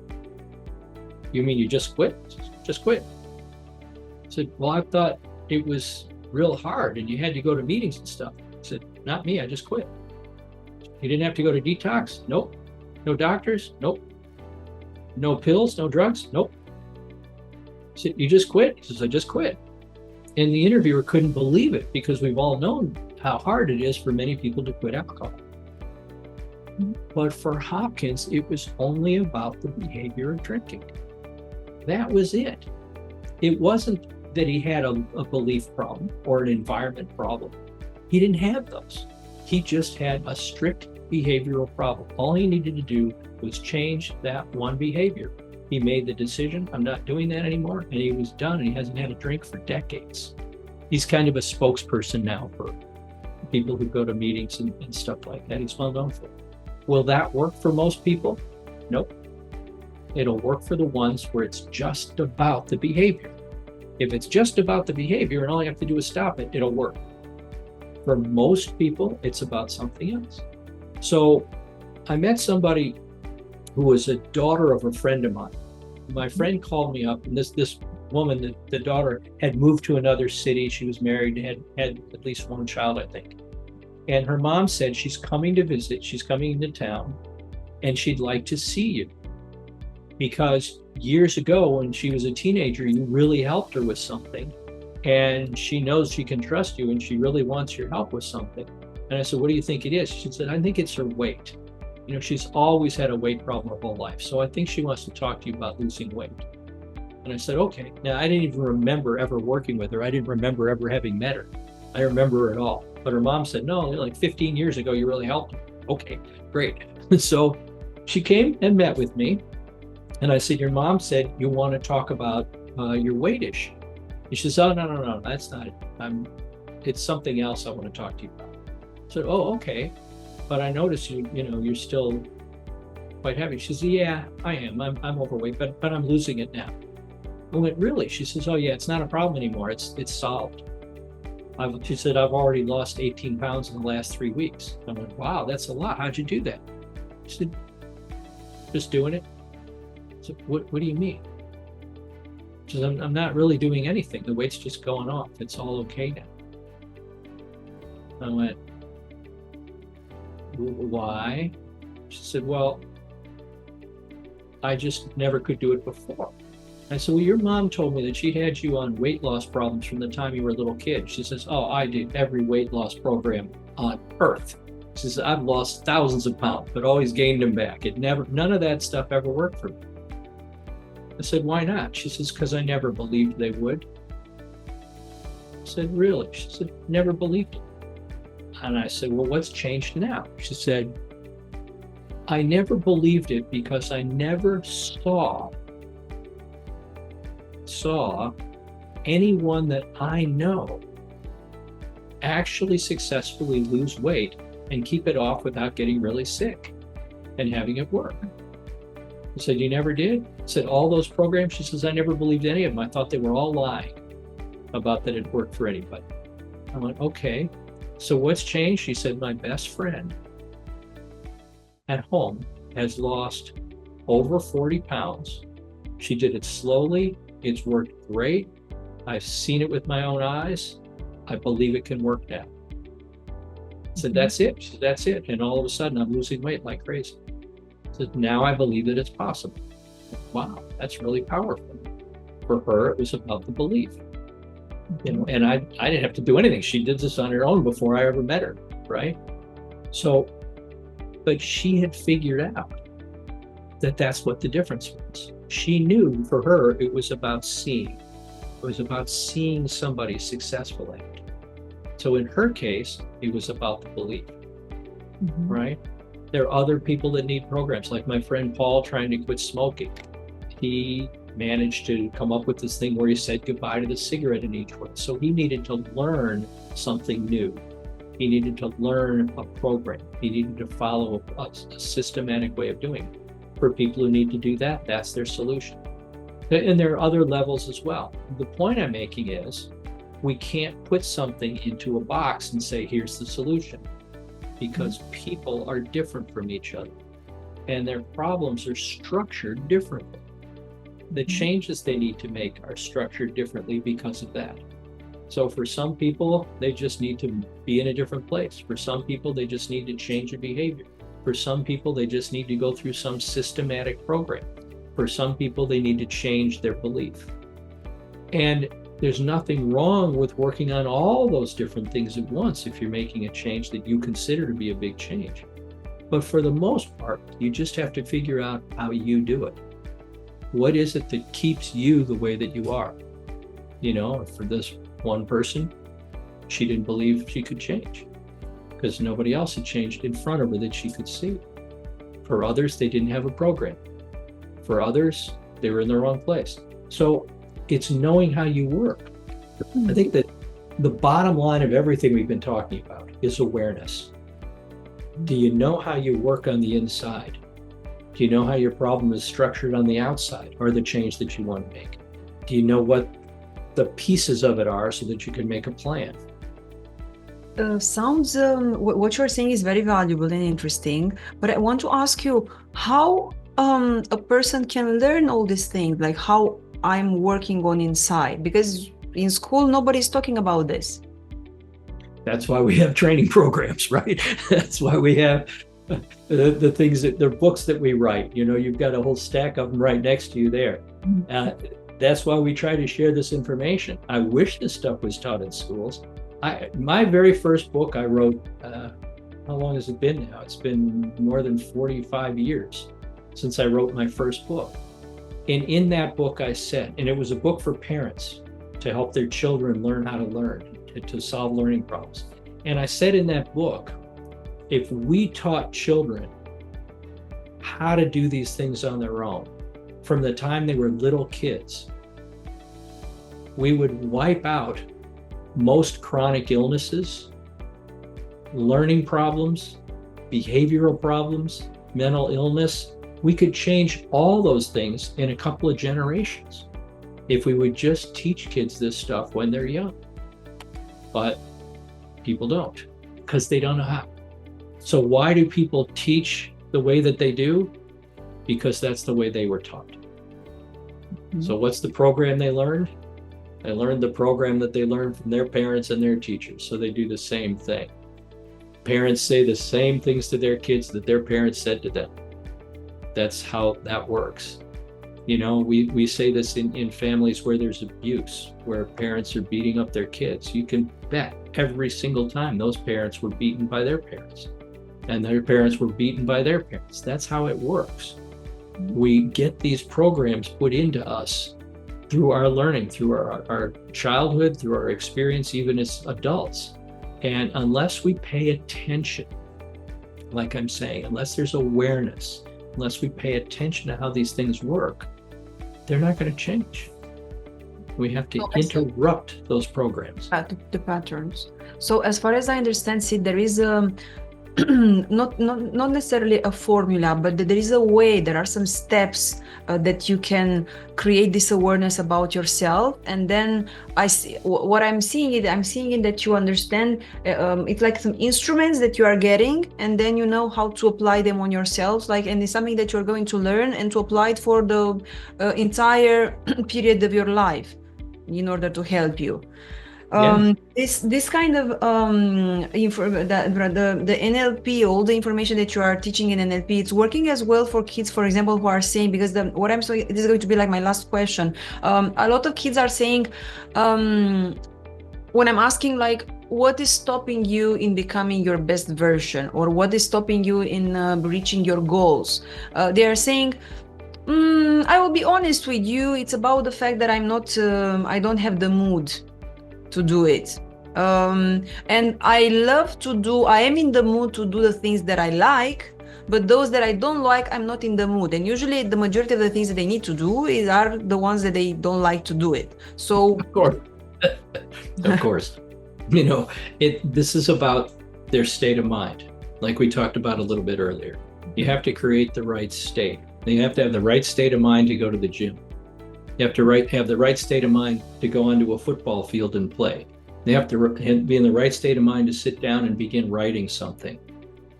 You mean you just quit? Just quit. I said, well, I thought it was real hard and you had to go to meetings and stuff. I said, not me, I just quit. You didn't have to go to detox? Nope. No doctors? Nope. No pills? No drugs? Nope. I said, you just quit? He says, I just quit. And the interviewer couldn't believe it because we've all known how hard it is for many people to quit alcohol. But for Hopkins, it was only about the behavior of drinking. That was it. It wasn't that he had a belief problem or an environment problem. He didn't have those. He just had a strict behavioral problem. All he needed to do was change that one behavior. He made the decision, I'm not doing that anymore, and he was done, and he hasn't had a drink for decades. He's kind of a spokesperson now for people who go to meetings and stuff like that. He's well known for it. Will that work for most people? Nope. It'll work for the ones where it's just about the behavior. If it's just about the behavior and all you have to do is stop it, it'll work. For most people, it's about something else. So I met somebody who was a daughter of a friend of mine. My friend called me up, and this woman, the daughter, had moved to another city. She was married, had at least one child, I think. And her mom said she's coming to visit, she's coming into town, and she'd like to see you. Because years ago, when she was a teenager, you really helped her with something. And she knows she can trust you, and she really wants your help with something. And I said, what do you think it is? She said, I think it's her weight. You know, she's always had a weight problem her whole life. So I think she wants to talk to you about losing weight. And I said, okay. Now, I didn't even remember ever working with her. I didn't remember ever having met her. I didn't remember her at all. But her mom said, no, like 15 years ago, you really helped her. Okay, great. So she came and met with me. And I said, your mom said you want to talk about your weight issue. And she says, oh, no, that's not it. It's something else I want to talk to you about. I said, oh, okay. But I noticed you're still quite heavy. She says, yeah, I am. I'm overweight, but I'm losing it now. I went, really? She says, oh yeah, it's not a problem anymore. It's solved. She said, I've already lost 18 pounds in the last 3 weeks. I went, wow, that's a lot. How'd you do that? She said, just doing it. I said, what do you mean? She said, I'm not really doing anything. The weight's just going off. It's all okay now. I went, why? She said, well, I just never could do it before. I said, well, your mom told me that she had you on weight loss problems from the time you were a little kid. She says, oh, I did every weight loss program on earth. She says, I've lost thousands of pounds, but always gained them back. None of that stuff ever worked for me. I said, why not? She says, because I never believed they would. said, really? She said, never believed it. And I said, well, what's changed now? She said, I never believed it because I never saw anyone that I know actually successfully lose weight and keep it off without getting really sick and having it work. I said, you never did? I said, all those programs? She says, I never believed any of them. I thought they were all lying about that it worked for anybody. I went, okay, so what's changed? She said, my best friend at home has lost over 40 pounds. She did it slowly. It's worked great. I've seen it with my own eyes. I believe it can work now. I said, that's it. She said, that's it. And all of a sudden I'm losing weight like crazy. I said, now I believe that it's possible. Wow, that's really powerful. For her, it was about the belief. You know, and I didn't have to do anything. She did this on her own before I ever met her, right? So, but she had figured out that that's what the difference was. She knew for her, it was about seeing. It was about seeing somebody successful at it. So in her case, it was about the belief, right? There are other people that need programs, like my friend Paul trying to quit smoking. He managed to come up with this thing where he said goodbye to the cigarette in each one. So he needed to learn something new. He needed to learn a program. He needed to follow a systematic way of doing it. For people who need to do that, that's their solution. And there are other levels as well. The point I'm making is we can't put something into a box and say, here's the solution, because people are different from each other and their problems are structured differently. The changes they need to make are structured differently because of that. So for some people, they just need to be in a different place. For some people, they just need to change their behavior. For some people, they just need to go through some systematic program. For some people, they need to change their belief. And there's nothing wrong with working on all those different things at once if you're making a change that you consider to be a big change. But for the most part, you just have to figure out how you do it. What is it that keeps you the way that you are? You know, for this one person, she didn't believe she could change because nobody else had changed in front of her that she could see. For others, they didn't have a program. For others, they were in the wrong place. So it's knowing how you work. I think that the bottom line of everything we've been talking about is awareness. Do you know how you work on the inside? Do you know how your problem is structured on the outside, or the change that you want to make? Do you know what the pieces of it are so that you can make a plan? What you're saying is very valuable and interesting, but I want to ask you how a person can learn all these things, like how I'm working on inside, because in school nobody's talking about this. That's why we have training programs, right? That's why we have the things that the books that we write. You know, you've got a whole stack of them right next to you there. That's why we try to share this information. I wish this stuff was taught in schools. My very first book I wrote, how long has it been now? It's been more than 45 years since I wrote my first book. And in that book I said, and it was a book for parents to help their children learn how to learn, to solve learning problems. And I said in that book, if we taught children how to do these things on their own from the time they were little kids, we would wipe out most chronic illnesses, learning problems, behavioral problems, mental illness. We could change all those things in a couple of generations if we would just teach kids this stuff when they're young. But people don't, because they don't know how. So why do people teach the way that they do? Because that's the way they were taught. So what's the program they learned? They learned the program that they learned from their parents and their teachers. So they do the same thing. Parents say the same things to their kids that their parents said to them. That's how that works. You know, we say this in families where there's abuse, where parents are beating up their kids. You can bet every single time those parents were beaten by their parents and their parents were beaten by their parents. That's how it works. We get these programs put into us through our learning, through our childhood, through our experience, even as adults. And unless we pay attention, like I'm saying, unless there's awareness, unless we pay attention to how these things work, they're not going to change. We have to interrupt those programs. The patterns. So as far as I understand, Sid, there is a not necessarily a formula, but there is a way, there are some steps that you can create this awareness about yourself. And then I'm seeing that you understand, it's like some instruments that you are getting, and then you know how to apply them on yourselves, and it's something that you're going to learn and to apply it for the entire period of your life in order to help you. This kind of the NLP, all the information that you are teaching in NLP, it's working as well for kids, for example, who are saying, because this is going to be like my last question. A lot of kids are saying, when I'm asking what is stopping you in becoming your best version, or what is stopping you in reaching your goals, they are saying, I will be honest with you, it's about the fact that I don't have the mood to do it. And I am in the mood to do the things that I like, but those that I don't like, I'm not in the mood. And usually the majority of the things that they need to do are the ones that they don't like to do it. So of course, of course, this is about their state of mind. Like we talked about a little bit earlier, you have to create the right state. You have to have the right state of mind to go to the gym. You have to have the right state of mind to go onto a football field and play. They have to be in the right state of mind to sit down and begin writing something.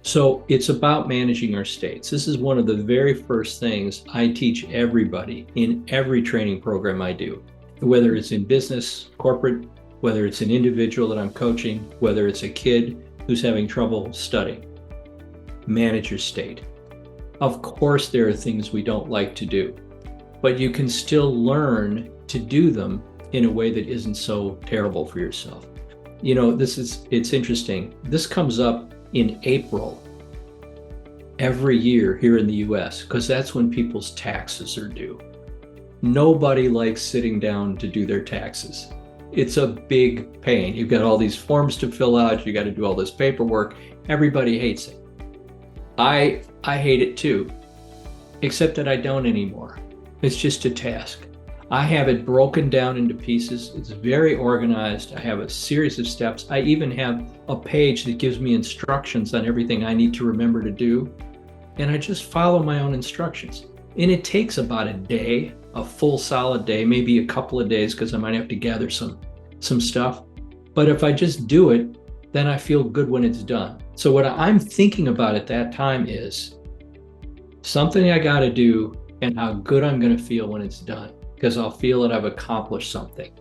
So it's about managing our states. This is one of the very first things I teach everybody in every training program I do, whether it's in business, corporate, whether it's an individual that I'm coaching, whether it's a kid who's having trouble studying. Manage your state. Of course, there are things we don't like to do, but you can still learn to do them in a way that isn't so terrible for yourself. It's interesting. This comes up in April every year here in the US, because that's when people's taxes are due. Nobody likes sitting down to do their taxes. It's a big pain. You've got all these forms to fill out. You got to do all this paperwork. Everybody hates it. I hate it too, except that I don't anymore. It's just a task. I have it broken down into pieces. It's very organized. I have a series of steps. I even have a page that gives me instructions on everything I need to remember to do. And I just follow my own instructions. And it takes about a day, a full solid day, maybe a couple of days, because I might have to gather some stuff. But if I just do it, then I feel good when it's done. So what I'm thinking about at that time is something I got to do and how good I'm going to feel when it's done, because I'll feel that I've accomplished something.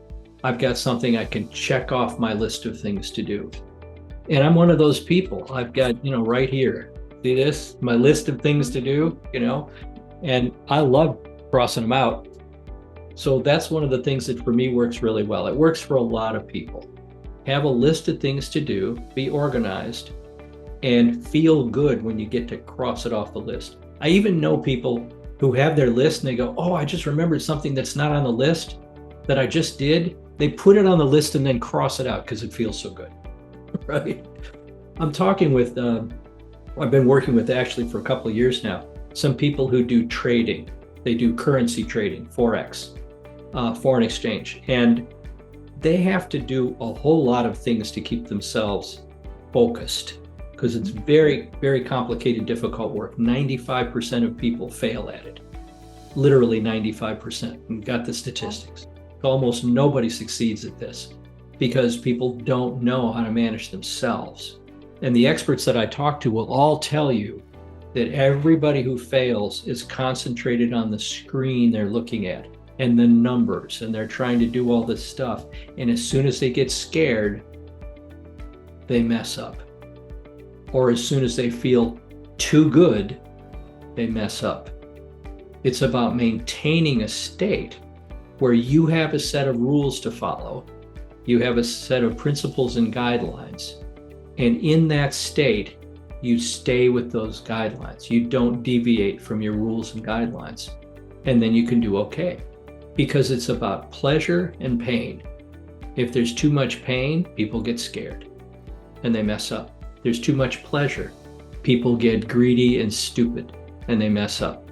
I've got something I can check off my list of things to do. And I'm one of those people. I've got, right here, see this, my list of things to do, and I love crossing them out. So that's one of the things that for me works really well. It works for a lot of people. Have a list of things to do, be organized, and feel good when you get to cross it off the list. I even know people who have their list and they go, oh, I just remembered something that's not on the list that I just did. They put it on the list and then cross it out because it feels so good, right? I'm talking with, I've been working with actually for a couple of years now, some people who do trading. They do currency trading, Forex, foreign exchange. And they have to do a whole lot of things to keep themselves focused, because it's very, very complicated, difficult work. 95% of people fail at it. Literally 95%. We've got the statistics. Almost nobody succeeds at this because people don't know how to manage themselves. And the experts that I talk to will all tell you that everybody who fails is concentrated on the screen they're looking at and the numbers, and they're trying to do all this stuff. And as soon as they get scared, they mess up. Or as soon as they feel too good, they mess up. It's about maintaining a state where you have a set of rules to follow. You have a set of principles and guidelines. And in that state, you stay with those guidelines. You don't deviate from your rules and guidelines. And then you can do okay. because it's about pleasure and pain. If there's too much pain, people get scared and they mess up. There's too much pleasure, people get greedy and stupid and they mess up.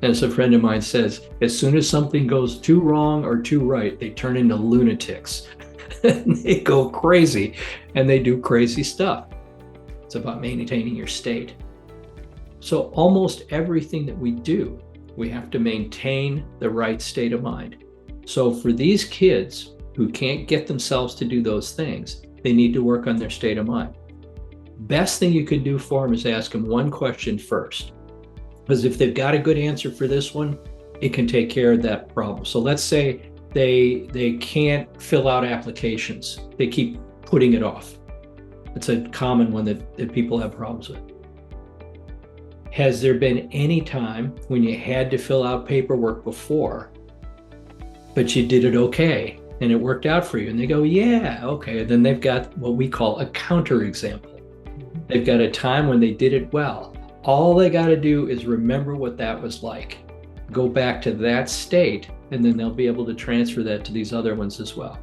As a friend of mine says, as soon as something goes too wrong or too right, they turn into lunatics. They go crazy and they do crazy stuff. It's about maintaining your state. So almost everything that we do, we have to maintain the right state of mind. So for these kids who can't get themselves to do those things, they need to work on their state of mind. Best thing you could do for them is ask them one question first. Because if they've got a good answer for this one, it can take care of that problem. So let's say they can't fill out applications. They keep putting it off. It's a common one that people have problems with. Has there been any time when you had to fill out paperwork before, but you did it okay and it worked out for you? And they go, yeah, okay. Then they've got what we call a counterexample. They've got a time when they did it well. All they got to do is remember what that was like. Go back to that state, and then they'll be able to transfer that to these other ones as well.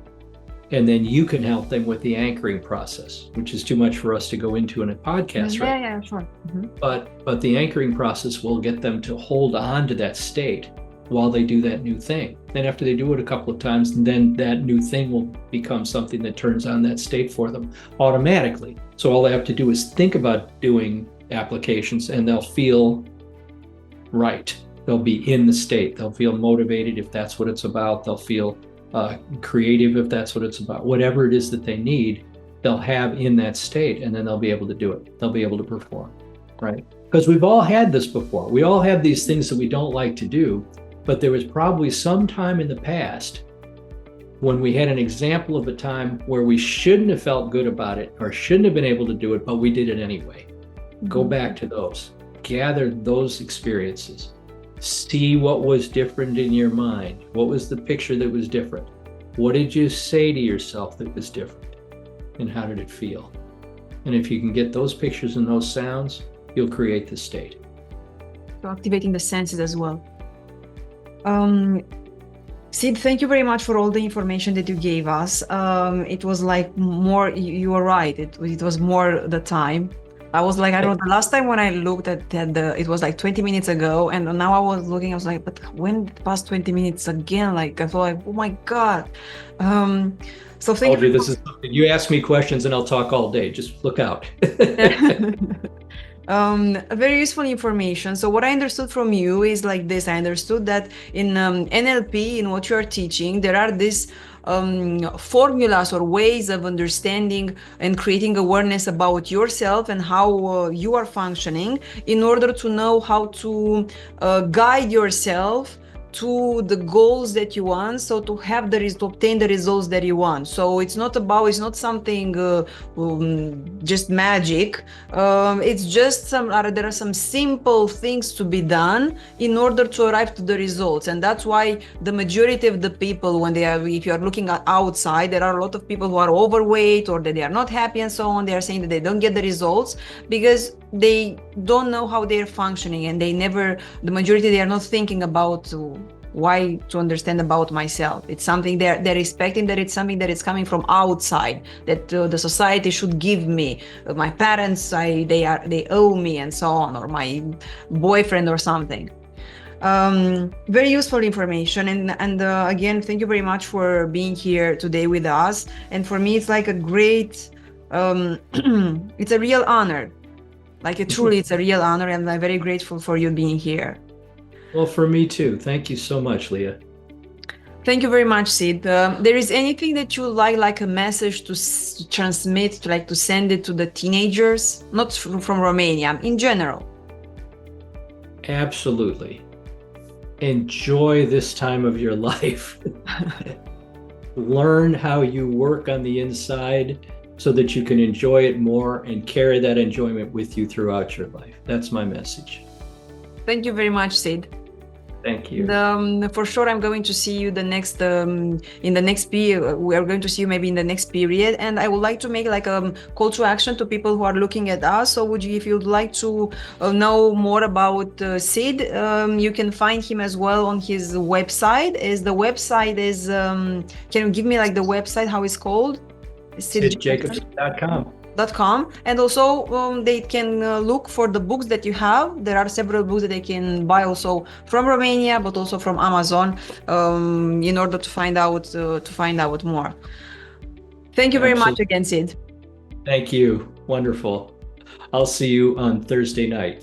And then you can help them with the anchoring process, which is too much for us to go into in a podcast, right? Yeah, sure. Mm-hmm. But the anchoring process will get them to hold on to that state while they do that new thing. Then after they do it a couple of times, then that new thing will become something that turns on that state for them automatically. So all they have to do is think about doing applications and they'll feel right. They'll be in the state. They'll feel motivated if that's what it's about. They'll feel creative if that's what it's about. Whatever it is that they need, they'll have in that state, and then they'll be able to do it. They'll be able to perform, right? Because we've all had this before. We all have these things that we don't like to do, but there was probably some time in the past when we had an example of a time where we shouldn't have felt good about it or shouldn't have been able to do it, but we did it anyway. Mm-hmm. Go back to those, gather those experiences, see what was different in your mind. What was the picture that was different? What did you say to yourself that was different? And how did it feel? And if you can get those pictures and those sounds, you'll create the state. So activating the senses as well. Sid, thank you very much for all the information that you gave us. It was like more, you were right, it was more the time. I was like, I don't know, the last time when I looked at it was like 20 minutes ago, and now I was looking, I was like, but when past 20 minutes again? Like, I felt like, oh my God. So thank you. This is something, you ask me questions and I'll talk all day. Just look out. Very useful information. So what I understood from you is like this. I understood that in NLP, in what you are teaching, there are these formulas or ways of understanding and creating awareness about yourself and how you are functioning in order to know how to guide yourself to the goals that you want, so to have to obtain the results that you want. So it's not something just magic. It's just there are some simple things to be done in order to arrive to the results. And that's why the majority of the people, if you are looking at outside, there are a lot of people who are overweight or that they are not happy and so on. They are saying that they don't get the results because they don't know how they're functioning, and the majority, they are not thinking about why to understand about myself. It's something they're expecting that it's something that is coming from outside, that the society should give me, my parents, they owe me and so on, or my boyfriend or something. Very useful information, and again, thank you very much for being here today with us. And for me, it's like a great, it's a real honor. Truly, it's a real honor, and I'm very grateful for you being here. Well, for me too. Thank you so much, Leah. Thank you very much, Sid. There is anything that you like a message to transmit, to send it to the teenagers, not from Romania, in general? Absolutely. Enjoy this time of your life. Learn how you work on the inside so that you can enjoy it more and carry that enjoyment with you throughout your life. That's my message. Thank you very much, Sid. Thank you. For sure, I'm going to see you the next in the next period. We are going to see you maybe in the next period, and I would like to make like a call to action to people who are looking at us. So, would you, if you'd like to know more about Sid, you can find him as well on his website. The website is can you give me like the website, how it's called? SidJacobson.com. And also they can look for the books that you have. There are several books that they can buy also from Romania, but also from Amazon, in order to find out more. Thank you very much again, Sid. Thank you. Wonderful. I'll see you on Thursday night.